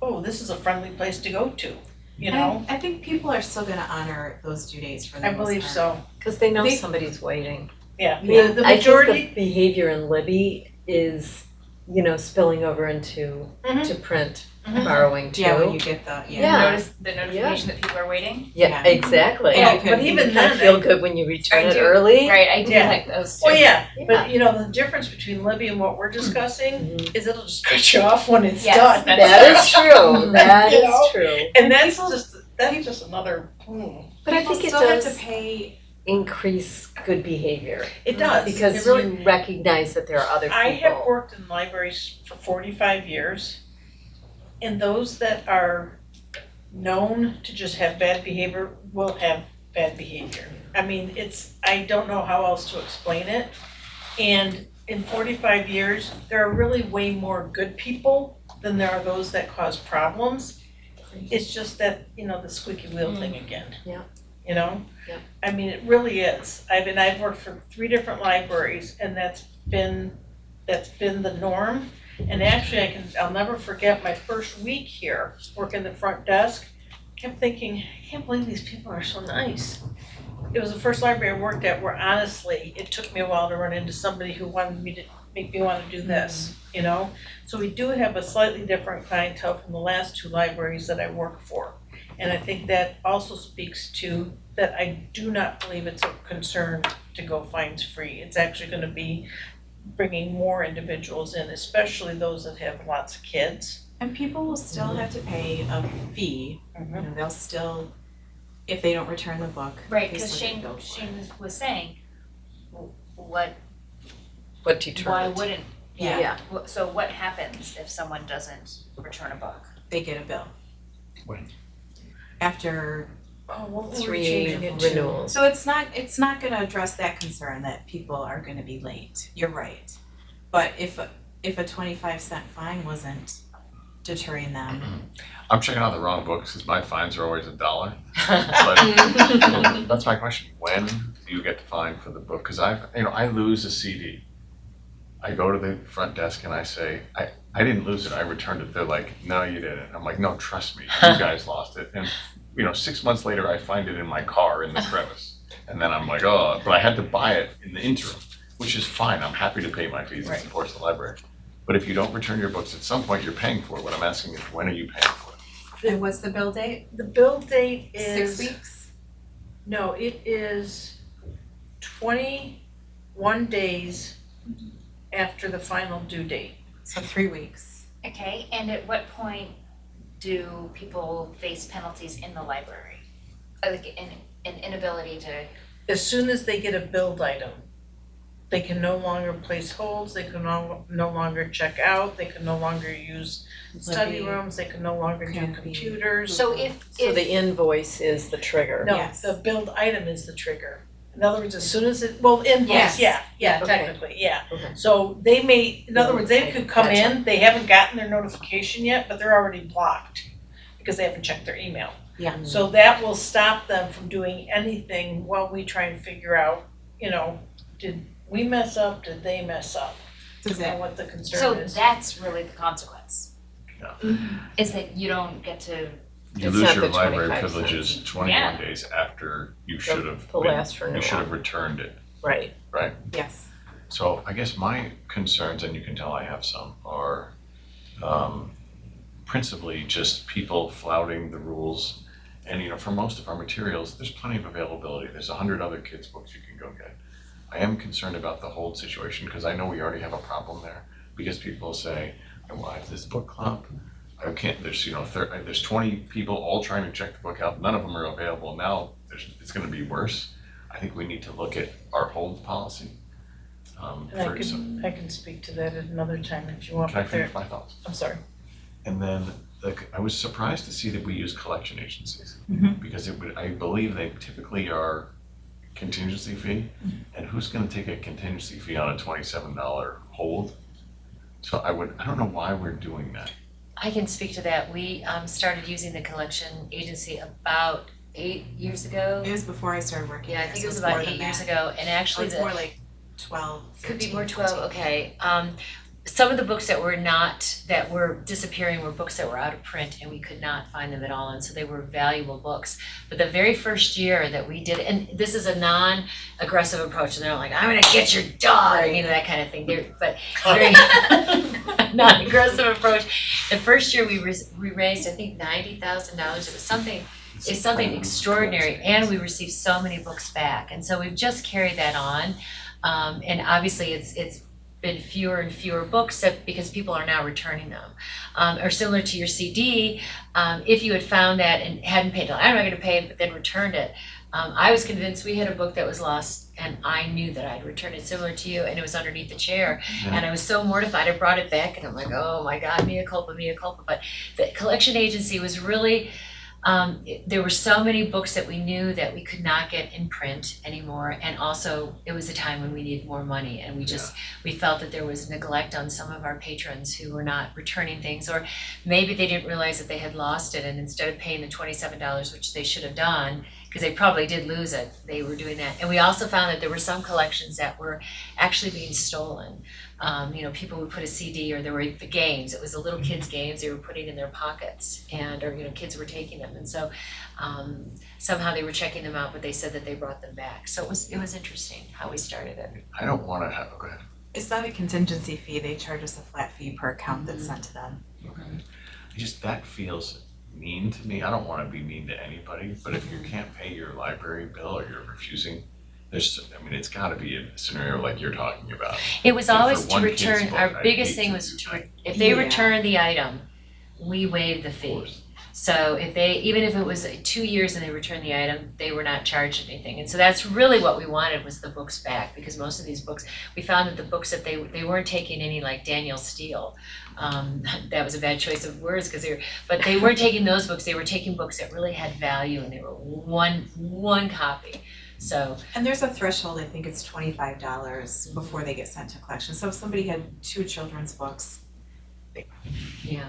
oh, this is a friendly place to go to, you know? I think people are still gonna honor those due dates for the I most believe part. so, Because they know They- somebody's waiting. yeah. Yeah. The I majority, think the behavior in Libby is, you know, spilling over into Mhm. to print Mhm. borrowing too. Yeah, when you get the, Yeah. Notice the notification that people are waiting. Yeah, Yeah. exactly. Yeah, And but even you kind then, of feel good when you return I it do. early. Right, I do Yeah. like those too. well, yeah, Yeah. but you know, the difference between Libby and what we're discussing Mhm. is it'll just cut you off when it's Yes, done. that's That is true. That You is know? true. And that's just another, But I people think it still have does to pay. increase good behavior it does. because It really, you recognize that there are other people. I have worked in libraries for 45 years, And those that are known to just have bad behavior will have bad behavior. I mean, I don't know how else to explain it. And in 45 years, there are really way more good people than there are those that cause problems. It's just that, the squeaky wheel thing again. Yeah. You know? Yeah. I mean, it really is. I've worked for 3 different libraries, and that's been the norm. And actually, I'll never forget my first week here, working the front desk. Kept thinking, I can't believe these people are so nice. It was the first library I worked at where honestly, it took me a while to run into somebody who wanted me to make me want to do this, So we do have a slightly different clientele from the last 2 libraries that I work for. And I think that also speaks to that I do not believe it's a concern to go fines free. It's actually going to be bringing more individuals in, especially those that have lots of kids. And people will still have to pay a fee, they'll still, if they don't return the book. Right, they because still get Shane billed for it. was saying, what, What determines? why wouldn't, Yeah. So what happens if someone doesn't return a book? They get a bill. When? After, Oh, what were we 3 changing it to? renewals. so it's not gonna address that concern that people are gonna be late, you're right. But if a 25-cent fine wasn't deterring them, I'm checking out the wrong books because my fines are always $1. But that's my question. When do you get the fine for the book? Because I lose a CD. I go to the front desk and I say, I didn't lose it. I returned it. They're like, no, you didn't. I'm like, no, trust me. You guys lost it. And 6 months later, I find it in my car in the crevice. And then I'm like, oh, but I had to buy it in the interim, which is fine. I'm happy to pay my fees and support the library. But if you don't return your books, at some point you're paying for it. What I'm asking is, when are you paying for it? and what's the bill date? The bill date is 6 weeks? No, it is 21 days after the final due date. So 3 weeks. Okay, and at what point do people face penalties in the library? Like an inability to, As soon as they get a billed item, they can no longer place holds, they can no longer check out, they can no longer use study Libby, rooms, they can no longer do Canopy. computers. so if So the invoice is the trigger. No, Yes. the billed item is the trigger. In other words, as soon as invoice, Yes. yeah, Okay. technically, yeah. Okay. So they may, in other words, they could come Gotcha. in, they haven't gotten their notification yet, but they're already blocked because they haven't checked their email. Yeah. So that will stop them from doing anything while we try and figure out, did we mess up, did they mess up? Does And it, what the concern so is. that's really the consequence. Yeah. Is that you don't get to, You It's lose not your the library 25 privileges cents. 21 Yeah. days after you should have The last you renewal. should have returned it. Right. yes. So I guess my concerns, and you can tell I have some, are principally just people flouting the rules. And for most of our materials, there's plenty of availability. There's 100 other kids' books you can go get. I am concerned about the hold situation because I know we already have a problem there. Because people say, well, I have this book club. I can't. There's there's 20 people all trying to check the book out. None of them are available now. It's going to be worse. I think we need to look at our hold policy. And I can speak to that at another time if you want. Can I but there- finish my thoughts? I'm sorry. And then I was surprised to see that we use collection agencies because I believe they typically are contingency fee, and who's going to take a contingency fee on a $27 hold? So I don't know why we're doing that. I can speak to that. We started using the collection agency about 8 years ago. It was before I started working Yeah, I here, think so it was it's more about than 8 years that. ago, and actually It's more like 12, could be 13, more 12, 14. okay. Some of the books that were disappearing were books that were out of print and we could not find them at all, and so they were valuable books. But the very first year that we did, and this is a non-aggressive approach, and they're not like, I'm gonna get your dog, that kind of thing. But very non-aggressive approach. The first year we raised, I think, $90,000. It was something extraordinary, and we received so many books back, and so we've just carried that on. And obviously it's been fewer and fewer books because people are now returning them. Or similar to your CD, if you had found that and hadn't paid, I'm not gonna pay it, but then returned it. I was convinced we had a book that was lost and I knew that I'd returned it similar to you, and it was underneath the chair. And I was so mortified, I brought it back and I'm like, oh my God, mea culpa. But the collection agency was really, there were so many books that we knew that we could not get in print anymore, and also it was a time when we needed more money, and we felt that there was neglect on some of our patrons who were not returning things, or maybe they didn't realize that they had lost it, and instead of paying the $27, which they should have done, because they probably did lose it, they were doing that. And we also found that there were some collections that were actually being stolen. People would put a CD, or there were the games, it was the little kids' games they were putting in their pockets, or kids were taking them, and so somehow they were checking them out, but they said that they brought them back. So it was interesting how we started it. I don't wanna have, go ahead. It's not a contingency fee, they charge us a flat fee per account that's sent to them. That feels mean to me. I don't wanna be mean to anybody, but if you can't pay your library bill or you're refusing, it's gotta be a scenario like you're talking about. It was And for always to one kid's return, book, our I'd biggest hate thing to was do to, that. if they Yeah. return the item, we waive the Of fee. course. So even if it was 2 years and they returned the item, they were not charged anything. And so that's really what we wanted, was the books back, because most of these books, we found that the books that they weren't taking any like Daniel Steele. That was a bad choice of words, but they weren't taking those books, they were taking books that really had value, and they were one copy. So And there's a threshold, I think it's $25 before they get sent to collection. So if somebody had 2 children's books, yeah.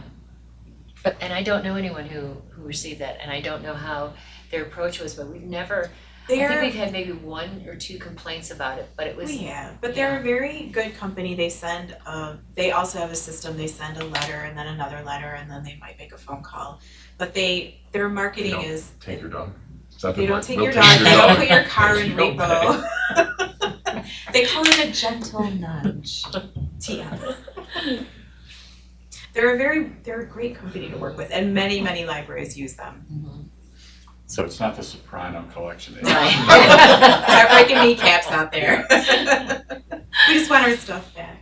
And I don't know anyone who received that, and I don't know how their approach was, but we've never, I think they're, we've had maybe 1 or 2 complaints about it, but it was. we have, but they're a very good company. They send, they also have a system, they send a letter and then another letter, and then they might make a phone call. But their marketing They don't is, Take your dog. Is that the they don't word? take They'll your dog, they don't put your if car in you don't pay. repo. They call it a gentle nudge. TM. They're a great company to work with, and many libraries use them. So it's not the Soprano collection. Not breaking kneecaps out there. We just want our stuff back.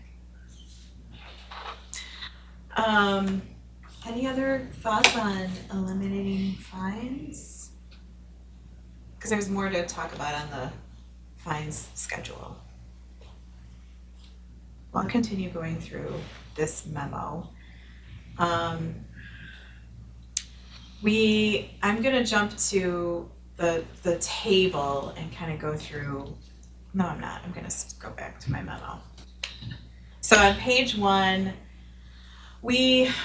Any other thoughts on eliminating fines? Because there's more to talk about on the fines schedule. I'll continue going through this memo. I'm gonna jump to the table and kind of go through, no, I'm not, I'm gonna go back to my memo. So on page 1,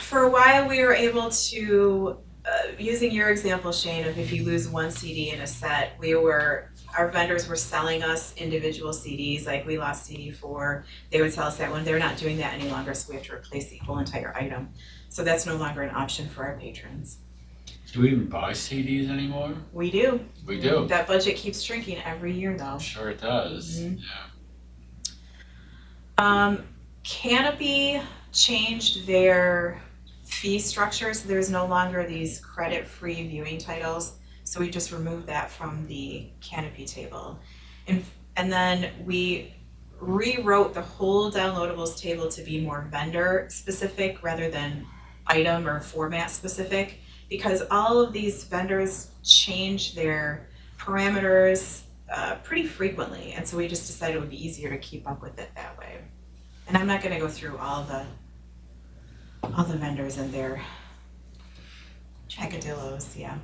for a while we were able to, using your example, Shane, of if you lose 1 CD in a set, our vendors were selling us individual CDs, like we lost CD 4, they would sell us that one. They're not doing that any longer, so we have to replace the whole entire item. So that's no longer an option for our patrons. Do we even buy CDs anymore? We do. We do. That budget keeps shrinking every year though. I'm sure it does. Mhm. Yeah. Canopy changed their fee structure, so there's no longer these credit-free viewing titles. So we just removed that from the Canopy table. And then we rewrote the whole downloadables table to be more vendor specific rather than item or format specific, because all of these vendors change their parameters pretty frequently, and so we just decided it would be easier to keep up with it that way. And I'm not gonna go through all the vendors and their peccadillos, yeah.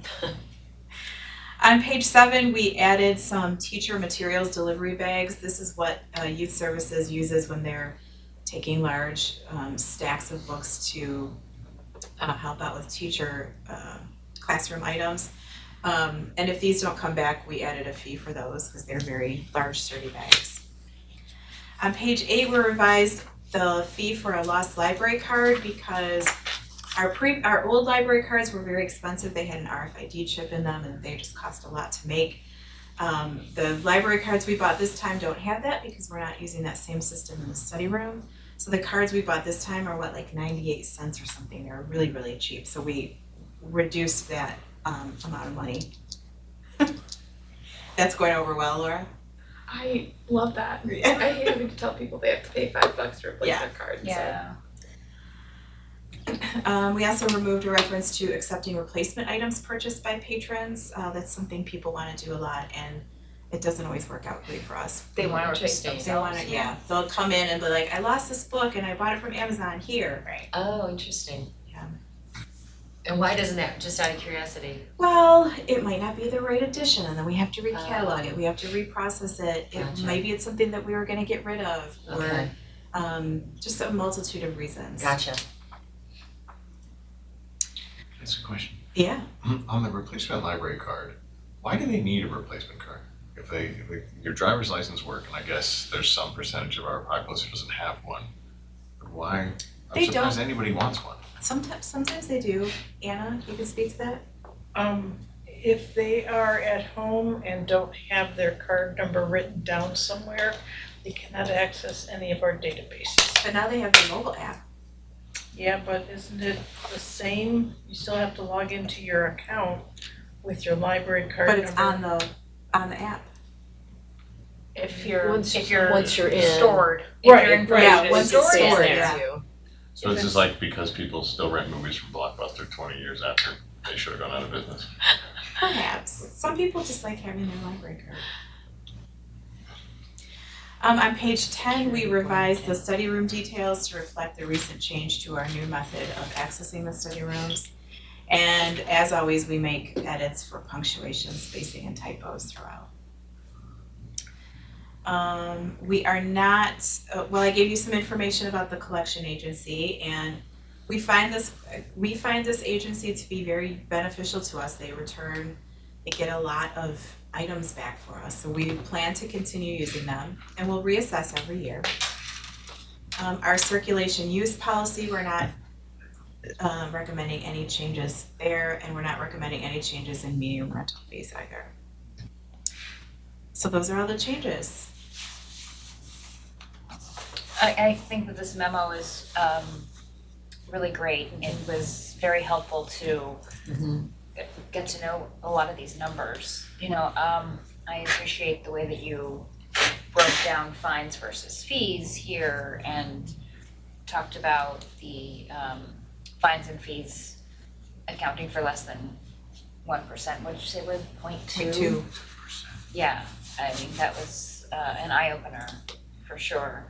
On page 7, we added some teacher materials delivery bags. This is what youth services uses when they're taking large stacks of books to help out with teacher classroom items. And if these don't come back, we added a fee for those because they're very large, sturdy bags. On page 8, we revised the fee for a lost library card because our old library cards were very expensive. They had an RFID chip in them and they just cost a lot to make. The library cards we bought this time don't have that because we're not using that same system in the study room. So the cards we bought this time are like 98 cents or something. They're really, really cheap. So we reduced that amount of money. That's going over well, Laura? I love that. I hate having to tell people they have to pay $5 to replace their card. Yeah. We also removed a reference to accepting replacement items purchased by patrons. That's something people want to do a lot, and it doesn't always work out great for us. They wanna replace Interesting. They wanna, themselves. yeah, they'll come in and be like, I lost this book and I bought it from Amazon here. Right. Oh, interesting. Yeah. And why doesn't that, just out of curiosity? Well, it might not be the right edition and then we have to recatalog it, we have to reprocess it. Gotcha. Maybe it's something that we were gonna get rid of or Okay, just a multitude of reasons. gotcha. That's a question. Yeah. On the replacement library card, why do they need a replacement card? If your driver's license work, and I guess there's some percentage of our population doesn't have one, but why? They I'm surprised anybody wants one. Sometimes they do. Anna, you can speak to that? If they are at home and don't have their card number written down somewhere, they cannot access any of our databases. But now they have the mobile app. Yeah, but isn't it the same? You still have to log into your account with your library card number. But it's on the app. If you're Once if you're in. stored, if your Right, information yeah, is once stored it's in stored, there. yeah. So this is like because people still rent movies from Blockbuster 20 years after they should have gone out of business. Perhaps. Some people just like having their library card. On page 10, we revised the study room details to reflect the recent change to our new method of accessing the study rooms. And as always, we make edits for punctuation, spacing, and typos throughout. We are not, well, I gave you some information about the collection agency, and we find this agency to be very beneficial to us. They get a lot of items back for us, so we plan to continue using them, and we'll reassess every year. Our circulation use policy, we're not recommending any changes there, and we're not recommending any changes in medium rental fees either. So those are all the changes. I think that this memo is really great. It was very helpful to get to know a lot of these numbers. You know, I appreciate the way that you broke down fines versus fees here and talked about the fines and fees accounting for less than 1%. What did you say was 0.2? 0.2. Yeah, I mean, that was an eye-opener for sure.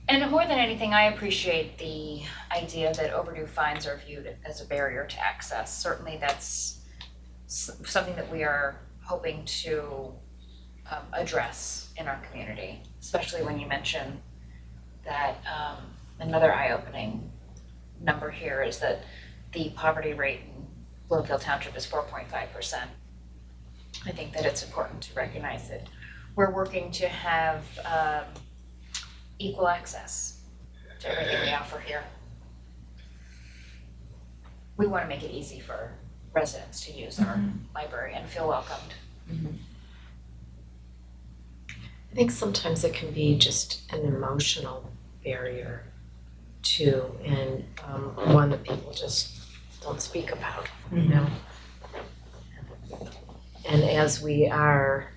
And more than anything, I appreciate the idea that overdue fines are viewed as a barrier to access. Certainly that's something that we are hoping to address in our community, especially when you mention that another eye-opening number here is that the poverty rate in Bloomfield Township is 4.5%. I think that it's important to recognize that we're working to have equal access to everything we offer here. We want to make it easy for residents to use our library and feel welcomed. I think sometimes it can be just an emotional barrier too, and one that people just don't speak about, you know? And as we are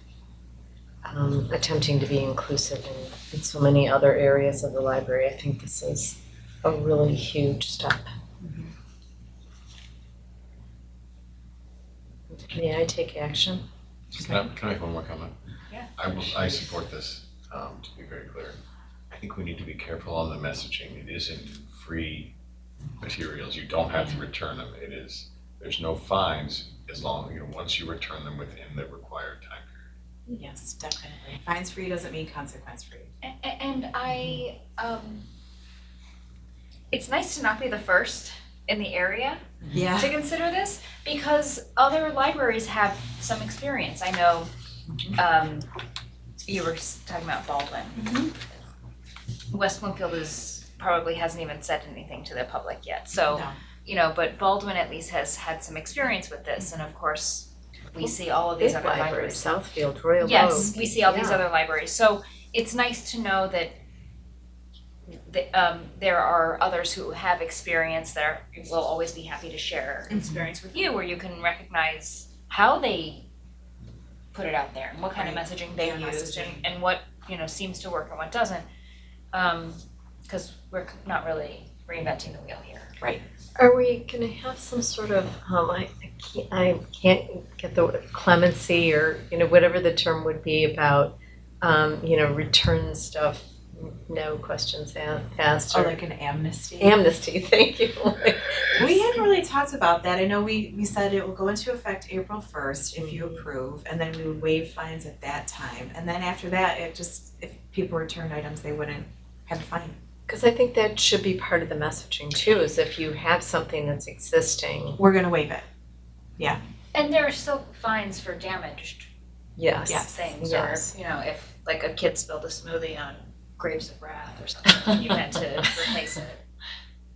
attempting to be inclusive in so many other areas of the library, I think this is a really huge step. May I take action? Can I make one more comment? Yeah. I support this, to be very clear. I think we need to be careful on the messaging. It isn't free materials. You don't have to return them. There's no fines as long, once you return them within the required time period. Yes, definitely. Fines free doesn't mean consequence free. And it's nice to not be the first in the area Yeah. to consider this, because other libraries have some experience. I know you were talking about Baldwin. West Bloomfield probably hasn't even said anything to the public yet, so No. but Baldwin at least has had some experience with this, and of course we see all of these Big other libraries, libraries. Southfield, Royal Oak. Yes, we see all these Yeah. other libraries, so it's nice to know that there are others who have experience that will always be happy to share experience with you, where you can recognize how they put it out there and what kind of messaging they Their used messaging. and what seems to work and what doesn't. Because we're not really reinventing the wheel here. Are we gonna have some sort of, I can't get the word clemency or, whatever the term would be about, return stuff, no questions asked Or or like an amnesty. amnesty, thank you. We hadn't really talked about that. I know we said it will go into effect April 1st if you approve, and then we would waive fines at that time. And then after that, if people returned items, they wouldn't have a fine. Because I think that should be part of the messaging too, is if you have something that's existing, We're gonna waive it. And there are still fines for damaged yes. things, Yes. or, if like a kid spilled a smoothie on Grapes of Wrath or something, you had to replace it.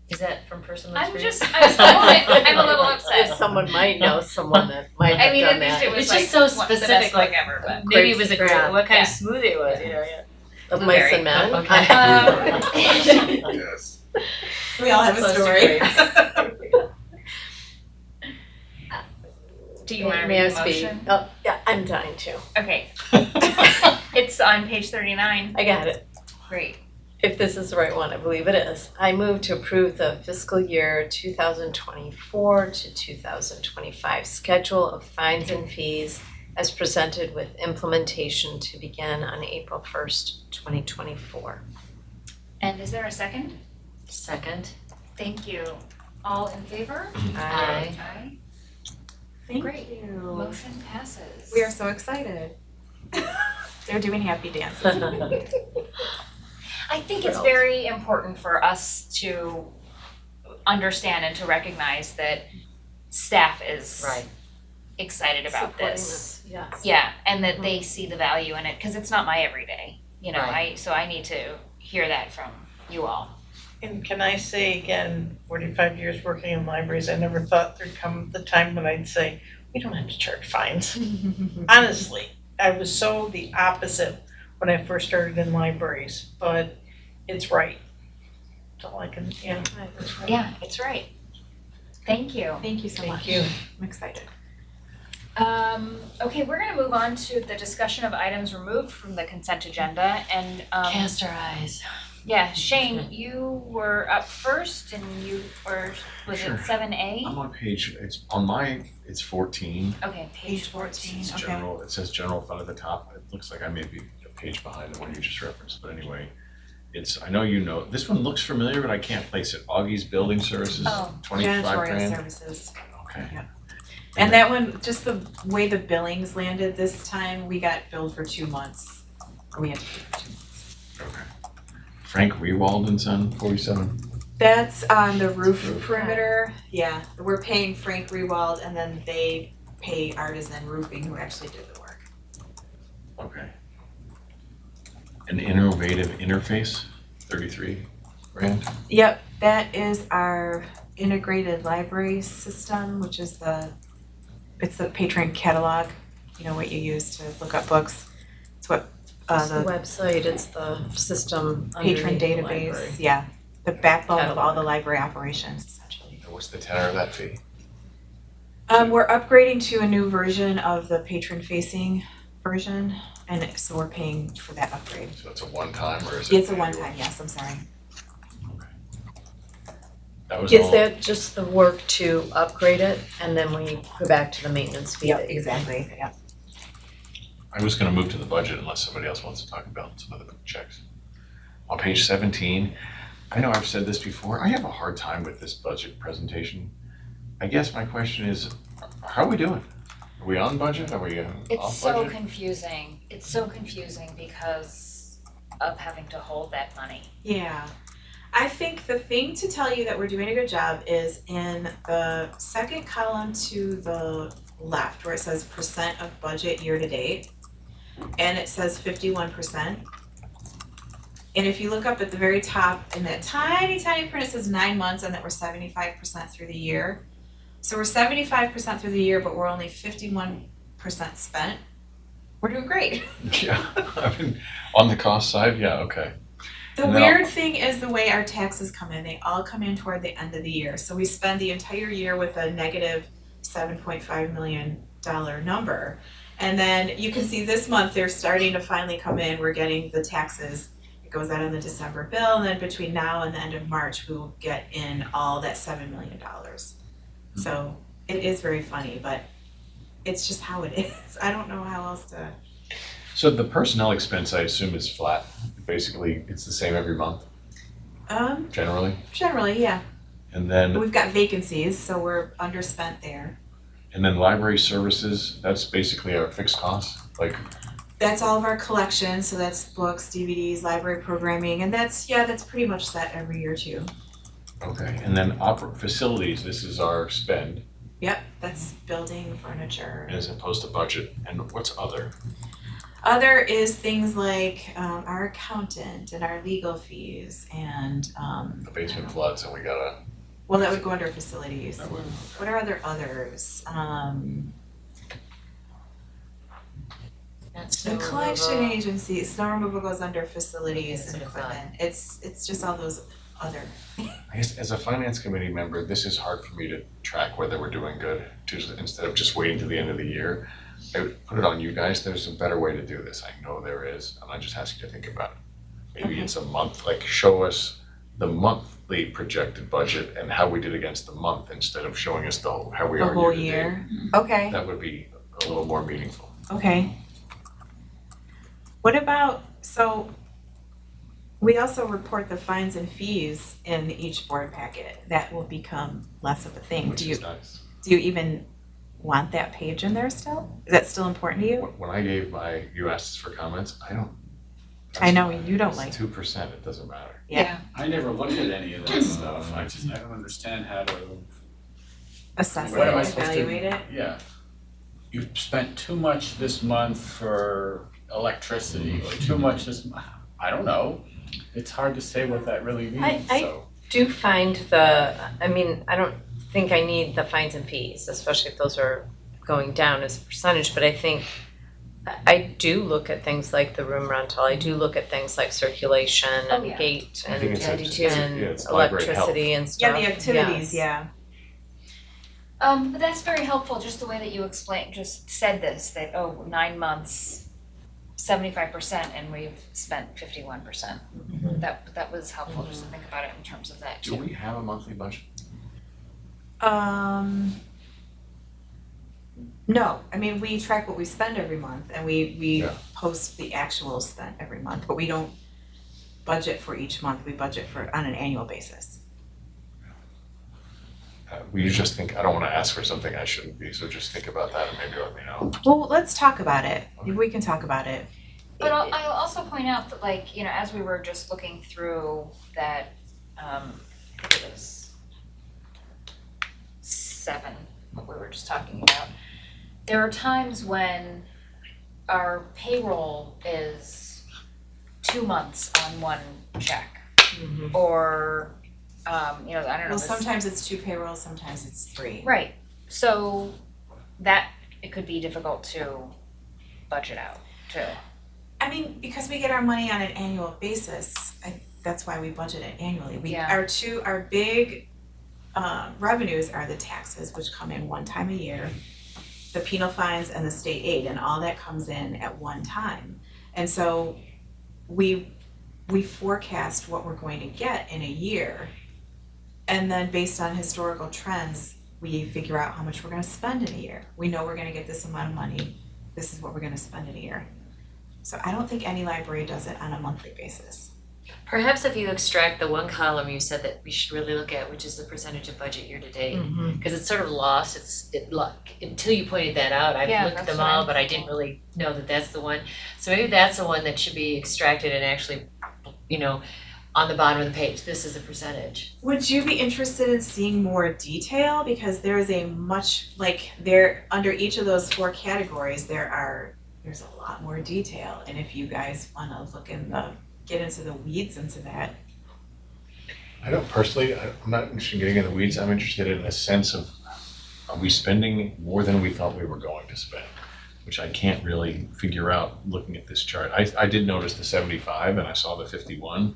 Is that from personal I'm experience? I'm a little If upset. someone might know someone that might I have mean, done at least that. it was It's like just so the best specific, thing like, ever, but. Maybe it was a Grapes great, of what kind Yeah. of smoothie it was, yeah. Of mice and men. Okay. Yes. We all have a Close to story. Do you wanna May I read the speak? motion? Oh, yeah, I'm dying to. Okay. It's on page 39. I got it. Great. If this is the right one, I believe it is. I move to approve the fiscal year 2024 to 2025 schedule of fines and fees as presented with implementation to begin on April 1st, 2024. And is there a second? Second. Thank you. All in favor? Aye. Aye. Thank Great. you. Motion passes. We are so excited. They're doing happy dances. I think it's Thrilled. very important for us to understand and to recognize that staff is Right. excited about Supporting this. Yes. Yeah, and that they see the value in it, because it's not my everyday, Right. so I need to hear that from you all. And can I say again, 45 years working in libraries, I never thought there'd come the time when I'd say, we don't have to charge fines. Honestly, I was so the opposite when I first started in libraries, but it's right. That's all I can, it's right. Yeah, it's right. Thank you. Thank you so much. Thank you. I'm excited. Okay, we're gonna move on to the discussion of items removed from the consent agenda, and Cast our eyes. yeah, Shane, you were up first, and was Sure. it 7A? I'm on page, it's 14. Okay, page 14. It's Okay. general, it says general fund at the top. It looks like I may be a page behind the one you just referenced, but anyway. I know this one looks familiar, but I can't place it. Augie's Building Services, Oh, 25 Janitorial grand. services. Okay. Yeah. And that one, just the way the billings landed this time, we got billed for 2 months. Or we had to pay for 2 months. Okay. Frank Rewald and Son, 47. That's on the roof perimeter. Yeah, we're paying Frank Rewald, and then they pay Artisan Roofing, who actually did the work. Okay. An innovative interface, 33 grand. Yep, that is our integrated library system, which is it's the patron catalog, what you use to look up books. It's what It's the the website, it's the system patron underneath the database, library. yeah, the backbone of all Catalog. the library operations essentially. And what's the tenor of that fee? We're upgrading to a new version of the patron facing version, and so we're paying for that upgrade. So it's a one-time or is it? It's a one-time, yes, I'm sorry. That was Is all. that just the work to upgrade it and then we go back to the maintenance fee? that you- Exactly, yeah. I was gonna move to the budget unless somebody else wants to talk about some other checks. On page 17, I know I've said this before, I have a hard time with this budget presentation. I guess my question is, how are we doing? Are we on budget? Are we It's off so budget? confusing. It's so confusing because of having to hold that money. Yeah. I think the thing to tell you that we're doing a good job is in the second column to the left where it says percent of budget year to date. And it says 51%. And if you look up at the very top in that tiny print, it says 9 months and that we're 75% through the year. So we're 75% through the year, but we're only 51% spent. We're doing great. Yeah, I mean, on the cost side, yeah, okay. The No. weird thing is the way our taxes come in, they all come in toward the end of the year. So we spend the entire year with a negative $7.5 million number. And then you can see this month, they're starting to finally come in, we're getting the taxes goes out on the December bill, and then between now and the end of March, we will get in all that $7 million. So it is very funny, but it's just how it is. I don't know how else to. So the personnel expense, I assume, is flat. Basically, it's the same every month, generally. Generally, yeah. And then We've got vacancies, so we're underspent there. library services, that's basically our fixed costs, like, That's all of our collections, so that's books, DVDs, library programming, and that's pretty much set every year too. okay. And then facilities, this is our spend Yep, that's building, furniture. as opposed to budget. And what's other? Other is things like our accountant and our legal fees and The basement floods, and we gotta, well, that would go under facilities. that would, What are other others? That's The snow collection removal. agency, snow removal goes under facilities That's and what I thought. equipment. It's just all those other. I guess as a finance committee member, this is hard for me to track whether we're doing good, instead of just waiting to the end of the year. I would put it on you guys, there's a better way to do this, I know there is, and I just ask you to think about it. Maybe it's a month, like show us the monthly projected budget and how we did against the month instead of showing us how we The are whole year to date. year. Okay. That would be a little more meaningful. Okay. What about, so we also report the fines and fees in each board packet. That will become less of a thing. Which is nice. Do you even want that page in there still? Is that still important to you? When I gave you asked us for comments, I don't. I know you don't like. It's 2%, it doesn't matter. Yeah. I never looked at any of that stuff, I don't understand how to, Assess it, What am I supposed to- evaluate it. yeah. You spent too much this month for electricity, or too much I don't know. It's hard to say what that really means, I- so. Do find I don't think I need the fines and fees, especially if those are going down as a percentage, but I think I do look at things like the room rental, I do look at things like circulation Oh, and yeah. gate I think and it's I do too. it's library health. electricity and stuff. Yeah, the activities, Yes. yeah. But that's very helpful, just the way that you just said this, that, 9 months, 75%, and we've spent 51%. That was helpful, just to think about it in terms of that Do too. we have a monthly budget? No, I mean, we track what we spend every month and we Yeah. post the actual spent every month, but we don't budget for each month, we budget for on an annual basis. We just think, I don't wanna ask for something I shouldn't be, so just think about that and maybe let me know. Well, let's talk about it. We can talk about it. But I'll also point out that, like, as we were just looking through that, I think it was 7, what we were just talking about. There are times when our payroll is 2 months on one check. Or, I don't know. Well, this- sometimes it's 2 payrolls, sometimes it's 3. Right, so that, it could be difficult to budget out too. I mean, because we get our money on an annual basis, that's why we budget it annually. Yeah. Our big revenues are the taxes, which come in one time a year, the penal fines and the state aid, and all that comes in at one time. And so we forecast what we're going to get in a year. And then based on historical trends, we figure out how much we're gonna spend in a year. We know we're gonna get this amount of money, this is what we're gonna spend in a year. So I don't think any library does it on a monthly basis. Perhaps if you extract the one column you said that we should really look at, which is the percentage of budget year to date. Cause it's sort of lost, until you pointed that out, I've Yeah, looked at that's them what all, I'm but I didn't really know that that's the one. So maybe that's the one that should be extracted and actually, on the bottom of the page, this is the percentage. Would you be interested in seeing more detail? Because there is under each of those 4 categories, there's a lot more detail. And if you guys wanna get into the weeds into that. I don't personally, I'm not interested in getting in the weeds, I'm interested in a sense of, are we spending more than we thought we were going to spend? Which I can't really figure out looking at this chart. I did notice the 75 and I saw the 51.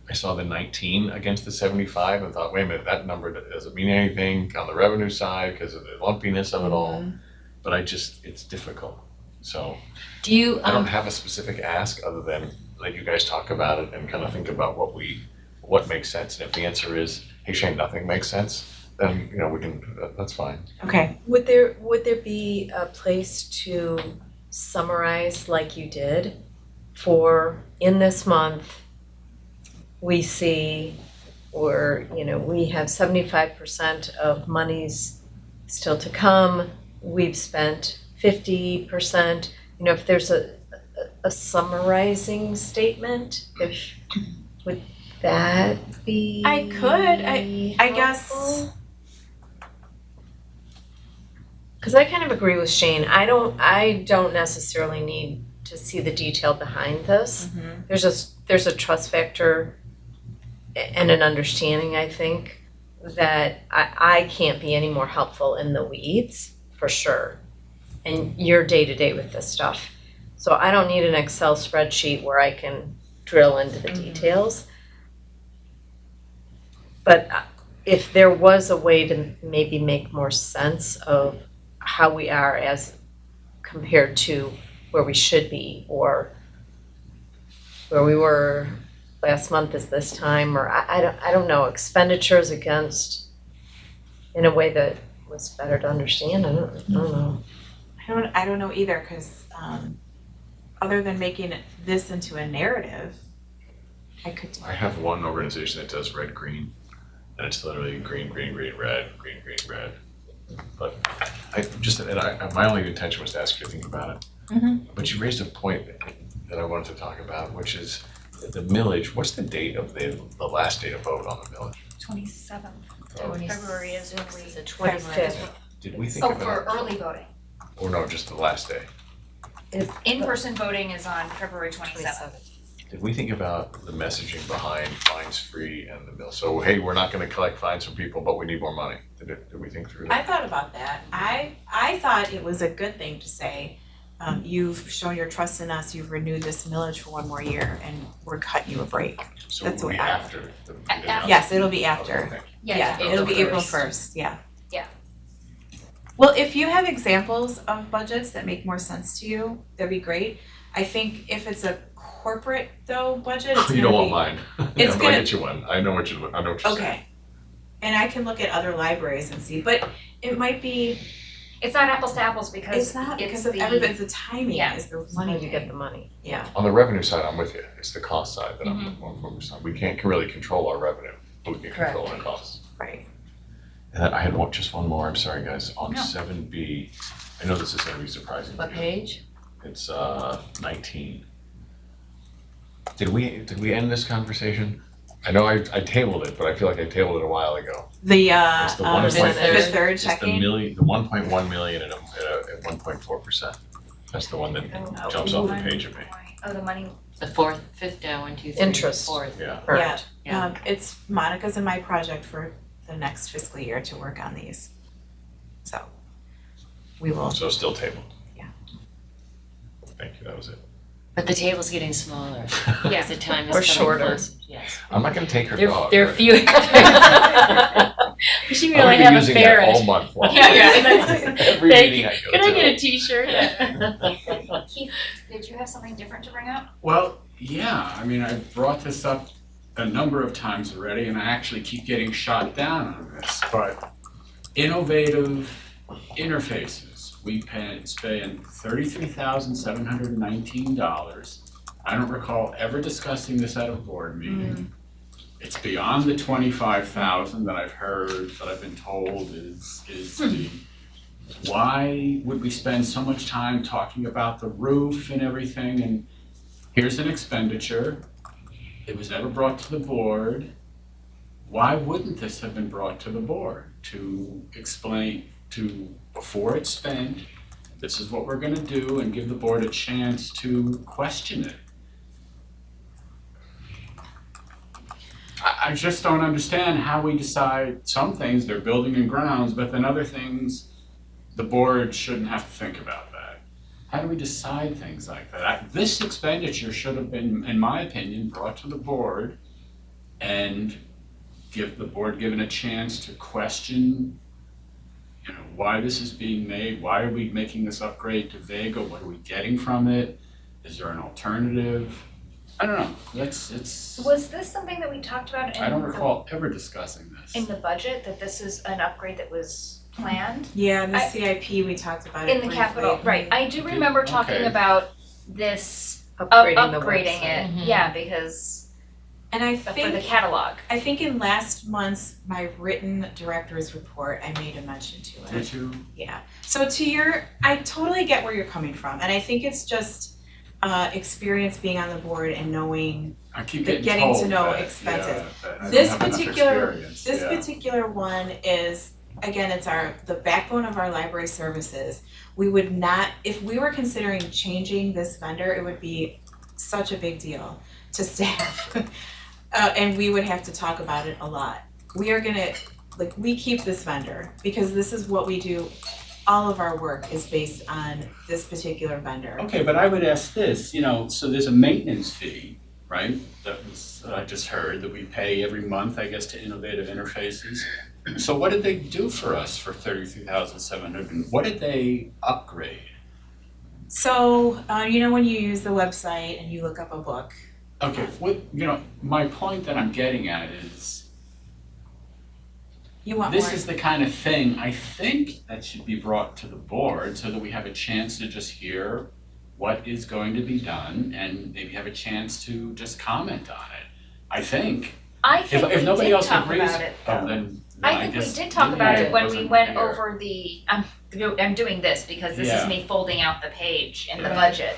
I saw the 19 against the 75 and thought, wait a minute, that number doesn't mean anything on the revenue side because of the lumpiness of it all. But it's difficult. So Do you, I don't have a specific ask other than let you guys talk about it and kind of think about what makes sense. And if the answer is, hey Shane, nothing makes sense, then, we can, that's fine. Okay. Would there be a place to summarize like you did for in this month, we see we have 75% of monies still to come, we've spent 50%, if there's a summarizing statement, would that be I could, I guess. helpful? Cause I kind of agree with Shane, I don't necessarily need to see the detail behind this. There's a trust factor and an understanding, I think, that I can't be any more helpful in the weeds, for sure. And you're day-to-day with this stuff. So I don't need an Excel spreadsheet where I can drill into the details. But if there was a way to maybe make more sense of how we are as compared to where we should be, or where we were last month is this time, or I don't know, expenditures against in a way that was better to understand. I don't know. I don't know either, because other than making this into a narrative, I have one organization that does red, green, and it's literally green, green, green, red, green, green, red. But my only intention was to ask you to think about it. But you raised a point that I wanted to talk about, which is the millage. What's the date of the last day to vote on the millage? 27th Oh. of February is when we. the 25th. Did we think Oh, about? for early voting. Or no, just the last day? In-person voting is on February 27th. Did we think about the messaging behind fines free and the mill? So, hey, we're not gonna collect fines from people, but we need more money. Did we think through I that? thought about that. I thought it was a good thing to say, you've shown your trust in us, you've renewed this millage for one more year, and we're cutting you a break. So that's it'll be what I- after the. Yes, it'll be after. Okay. Yeah, April it'll be April 1st. 1st, yeah. Yeah. Well, if you have examples of budgets that make more sense to you, that'd be great. I think if it's a corporate though budget, it's You don't want gonna mine. It's I'll gonna- get you one. I know what you're be, saying. okay. And I can look at other libraries and see, but it might be, It's not apples to apples because it's not because of the- everybody's, the timing Yeah. is the When money did you get thing. the money? Yeah, On the revenue side, I'm with you. It's the cost side that I'm more focused on. We can't really control our revenue, but we can control our costs. right. And I had just one more, I'm sorry guys, on No. 7B. I know this is gonna be surprising to What you. page? It's 19. Did we end this conversation? I know I tabled it, but I feel like I tabled it a while ago. The It's the 1.4. Fifth Third It's the checking. the 1.1 million at 1.4%. That's the one that jumps off the page at me. Oh, the money, The fifth down, 1, 2, 3, Interest. fourth. Yeah. Correct. Yeah. It's Monica's and my project for the next fiscal year to work on these. So we will, So still tabled. Yeah. Thank you, that was it. But the table's getting smaller yeah. as the time is Or coming shorter. closer. Yes. I'm not gonna take her There dog. there are right? few. We should I'm really gonna have be a using ferret. that all month long. Yeah. Every Thank meeting you. I go to. Can I get a t-shirt? Keith, did you have something different to bring up? Well, yeah, I mean, I've brought this up a number of times already, and I actually keep getting shot down on this, but innovative interfaces, we spend $33,719. I don't recall ever discussing this at a board meeting. It's beyond the 25,000 that I've heard, that I've been told is the, why would we spend so much time talking about the roof and everything, and here's an expenditure, it was never brought to the board. Why wouldn't this have been brought to the board to explain before it's spent, this is what we're gonna do, and give the board a chance to question it? I just don't understand how we decide some things, they're building and grounds, but then other things, the board shouldn't have to think about that. How do we decide things like that? This expenditure should have been, in my opinion, brought to the board and give the board given a chance to question, why this is being made, why are we making this upgrade to Vega, what are we getting from it? Is there an alternative? I don't know, it's, Was this something that we talked about I don't in recall ever discussing this. the budget, that this is an upgrade that was planned? Yeah, in the I- CIP, we talked about it In the briefly. capital, right, I do Okay, remember talking okay. about this Upgrading the upgrading website. it, Mhm. yeah, because And I for the think, catalog. I think in last month's, my written director's report, I made a mention to it. Did you? Yeah, so I totally get where you're coming from, and I think it's just experience being on the board and knowing I keep But getting getting to told know that, expenses. yeah, that I don't This have enough particular- experience, this yeah. particular one is, again, it's the backbone of our library services. We would not, if we were considering changing this vendor, it would be such a big deal to staff. And we would have to talk about it a lot. We are gonna, we keep this vendor because this is what we do. All of our work is based on this particular vendor. Okay, but I would ask this, so there's a maintenance fee, right? That I just heard, that we pay every month, I guess, to Innovative Interfaces. So what did they do for us for $33,700, and what did they upgrade? So, when you use the website and you look up a book, Okay, my point that I'm getting at is, you want more. this is the kind of thing I think that should be brought to the board so that we have a chance to just hear what is going to be done and maybe have a chance to just comment on it. I think. I think If we nobody did else talk agrees, about it though. then I think we guess did talk maybe about I it when we wasn't went here. over I'm doing this because this is Yeah. me folding out the page in the Yeah. budget.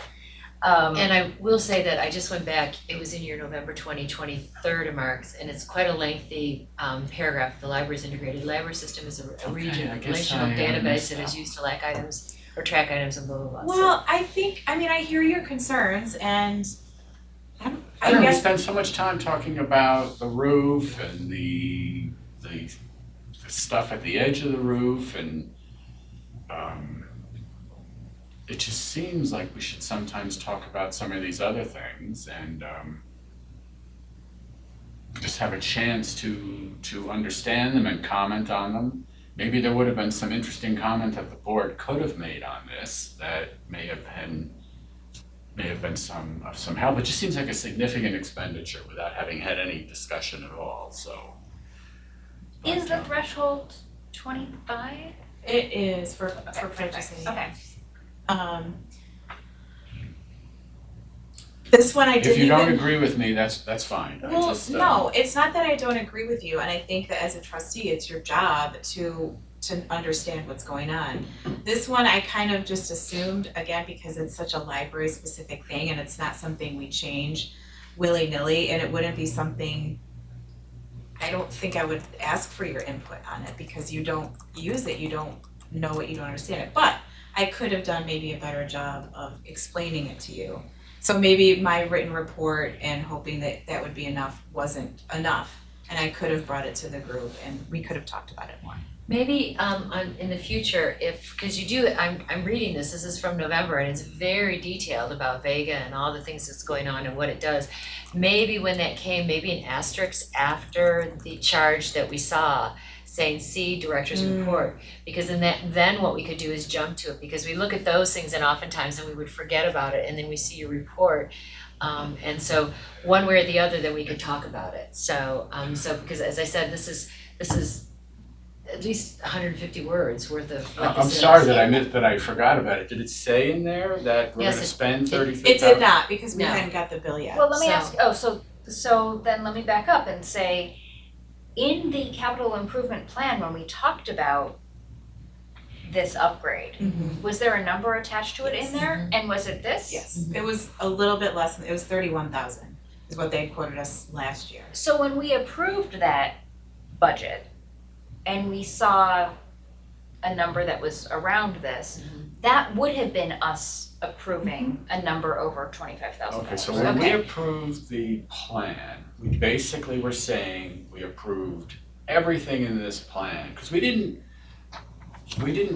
And I will say that I just went back, it was in your November 2023 remarks, and it's quite a lengthy paragraph. The library's integrated library system is a I relational guess I database missed that is that. used to track items track items and blah, blah, blah. Well, I hear your concerns and I I don't know, we guess, spend so much time talking about the roof and the stuff at the edge of the roof and it just seems like we should sometimes talk about some of these other things and just have a chance to understand them and comment on them. Maybe there would have been some interesting comment that the board could have made on this that may have been some help. It just seems like a significant expenditure without having had any discussion at all, so. Is the But, threshold 25? it is for perfect. purchasing. Okay. This one I didn't If you don't even, agree with me, that's fine. I well, just, no, it's not that I don't agree with you, and I think that as a trustee, it's your job to understand what's going on. This one, I kind of just assumed, again, because it's such a library specific thing and it's not something we change willy-nilly, and it wouldn't be something, I don't think I would ask for your input on it because you don't use it, you don't know it, you don't understand it, but I could have done maybe a better job of explaining it to you. So maybe my written report and hoping that that would be enough wasn't enough, and I could have brought it to the group and we could have talked about it more. Maybe in the future, because I'm reading this is from November and it's very detailed about Vega and all the things that's going on and what it does. Maybe when that came, maybe an asterisk after the charge that we saw saying see director's report, because then what we could do is jump to it, because we look at those things and oftentimes then we would forget about it and then we see your report. And so one way or the other, then we could talk about it. So because as I said, this is at least 150 words worth of what I'm this is. sorry that I forgot about it. Did it say in there that we're Yes, gonna spend it- $33,000? It did not, because we No. hadn't got the bill yet. Well, let me So- ask, so then let me back up and say, in the capital improvement plan, when we talked about this upgrade, Mhm. was there a number attached to it in Yes. there? And was it this? Yes, it was a little bit less, it was 31,000 is what they quoted us last year. So when we approved that budget and we saw a number that was around this, that would have been us approving a number over $25,000. Okay, so when we approved the plan, we basically were saying we approved everything in this plan, because we didn't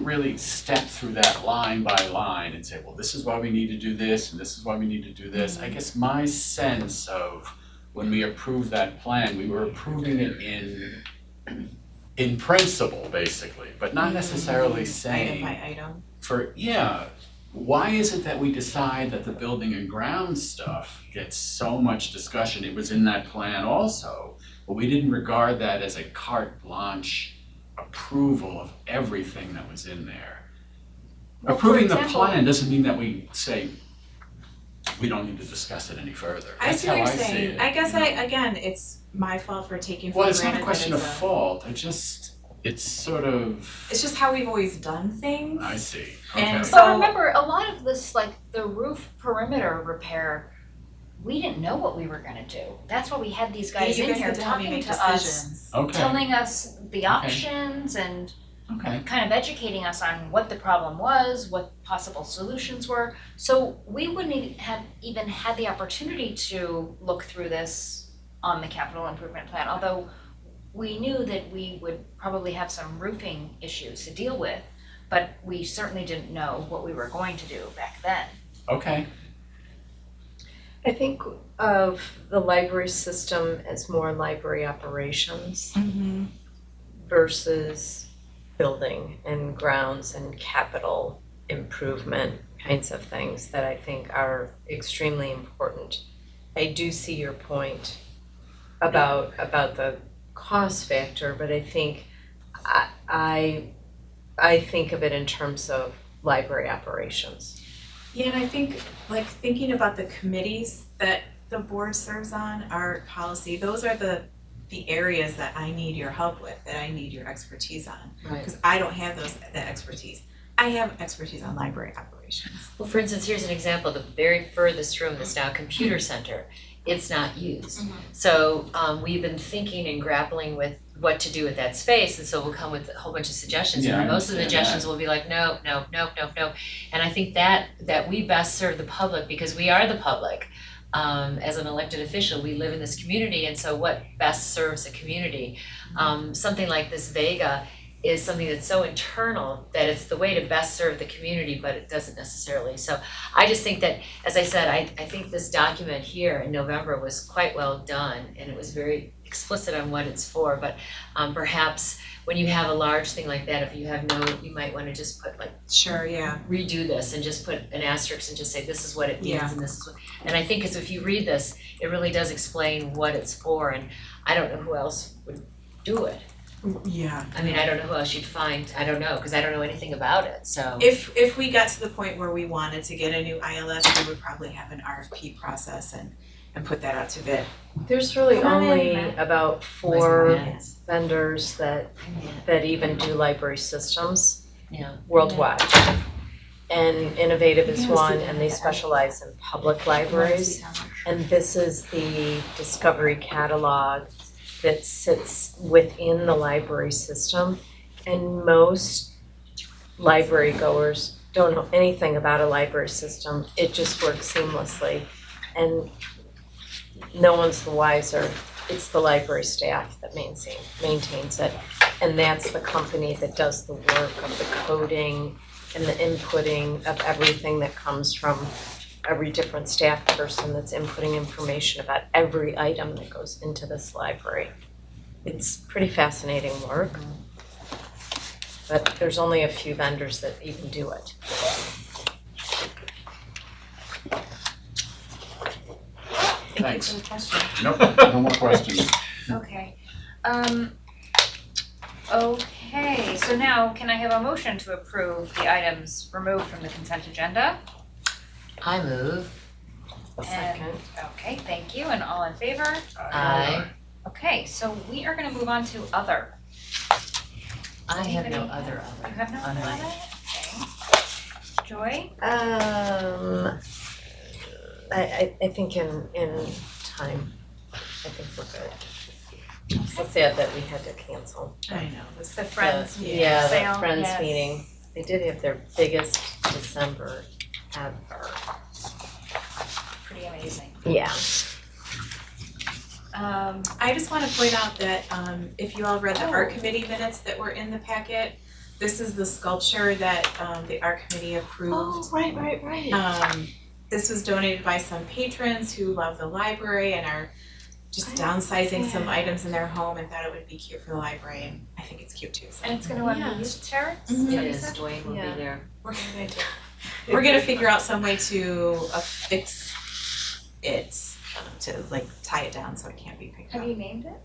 really step through that line by line and say, well, this is why we need to do this and this is why we need to do this. I guess my sense of when we approved that plan, we were approving it in principle, basically, but not necessarily saying Item by item. why is it that we decide that the building and grounds stuff gets so much discussion? It was in that plan also, but we didn't regard that as a carte blanche approval of everything that was in there. Well, for Approving the example- plan doesn't mean that we say, we don't need to discuss it any further. I see what you're That's how I see saying. it. I guess again, it's my fault for taking for Well, granted it's not a that question of it's fault, it's sort of, it's just how we've always done things. I see, And okay. so- But remember, a lot of this, like the roof perimeter repair, we didn't know what we were gonna do. That's why we had these guys you in guys here get to help me talking make to us, decisions. Okay, telling us the options and okay. kind of educating us on what the problem was, what possible solutions were. So we wouldn't have even had the opportunity to look through this on the capital improvement plan, although we knew that we would probably have some roofing issues to deal with, but we certainly didn't know what we were going to do back then. Okay, I think of the library system as more library operations Mm-hmm. versus building and grounds and capital improvement kinds of things that I think are extremely important. I do see your point about the cost factor, but I think I think of it in terms of library operations. Yeah, and I think like thinking about the committees that the board serves on, our policy, those are the areas that I need your help with, that I need your expertise on. Right. Because I don't have that expertise. I have expertise on library operations. Well, for instance, here's an example, the very furthest room that's now computer center, it's not used. So we've been thinking and grappling with what to do with that space, and so we'll come with a whole bunch of suggestions. Yeah, I And most of the understand suggestions will be like, no. And I think that we best serve the public because we are the public. As an elected official, we live in this community, and so what best serves the community? Something like this Vega is something that's so internal that it's the way to best serve the community, but it doesn't necessarily. So I just think that, as I said, I think this document here in November was quite well done, and it was very explicit on what it's for, but perhaps when you have a large thing like that, if you have you might wanna just put like, Sure, yeah. redo this and just put an asterisk and just say, this is what it means Yeah. and this is what, and I think if you read this, it really does explain what it's for, and I don't know who else would do it. Yeah. I mean, I don't know who else you'd find, I don't know, cause I don't know anything about it, so. If we got to the point where we wanted to get a new ILS, we would probably have an RFP process and put that out to bid. There's really Come on in, only Matt. about 4 Yes. vendors that even do library systems Yeah. worldwide. And Innovative is one, and they specialize in public libraries. And this is the Discovery catalog that sits within the library system. And most library goers don't know anything about a library system. It just works seamlessly. And no one's the wiser. It's the library staff that maintains it. And that's the company that does the work of the coding and the inputting of everything that comes from every different staff person that's inputting information about every item that goes into this library. It's pretty fascinating work. But there's only a few vendors that even do it. Thanks. Thank you for the question. Nope, no more questions. Okay. Okay, so now can I have a motion to approve the items removed from the consent agenda? I move. A And, second. okay, thank you, and all in favor? Aye. Okay, so we are gonna move on to other. I have no Anybody? other. You have no On other? mine. Okay. Joy? I think in time, I think we're good. It's so sad that we had to cancel. I know. It's the Friends The- meeting. Yeah, Sale, the Friends yes. meeting. They did have their biggest December ever. Pretty amazing. Yeah. I just wanna point out that if you all read the art committee minutes that were in the packet, this is the sculpture that the art committee approved. Right. This was donated by some patrons who love the library and are just downsizing some items in their home and thought it would be cute for the library, and I think it's cute too, so. And it's gonna be used, Tara? Mhm. It is, Dwayne will Yeah. be there. We're gonna do we're gonna figure out some way to fix it, to like tie it down so it can't be picked up. Have you named it?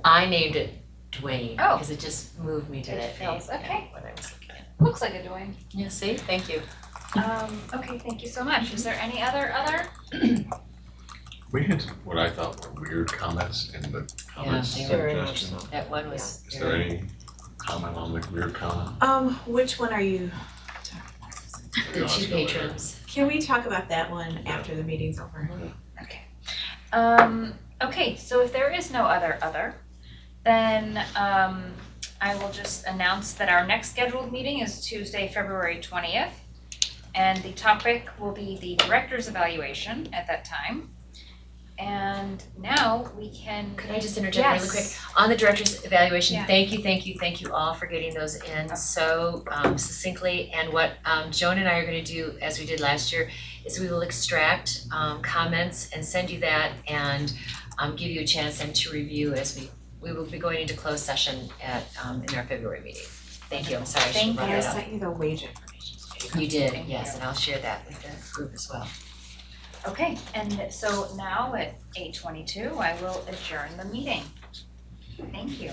I named it Dwayne Oh. because it just moved me to It that feels- name, okay. what I was looking at. Looks like a Dwayne. Yeah, see, thank you. Okay, thank you so much. Is there any other? We had what I thought were weird comments in the comments they were very much suggestion. so. That one was. Is there any comment on the weird comment? Which one are you talking about? The two patrons. Can we talk about that one after the meeting's over? Okay, so if there is no other, then I will just announce that our next scheduled meeting is Tuesday, February 20th. And the topic will be the director's evaluation at that time. And now we can. Could I just interject really quick? On the director's evaluation, Yeah. thank you all for getting those in so succinctly. And what Joan and I are gonna do, as we did last year, is we will extract comments and send you that and give you a chance then to review as we will be going into closed session at in our February meeting. Thank you, I'm sorry, I should have brought And I that up. sent you the wage information today. You did, Thank yes, you. and I'll share that with the group as well. Okay, and so now at 8:22, I will adjourn the meeting. Thank you.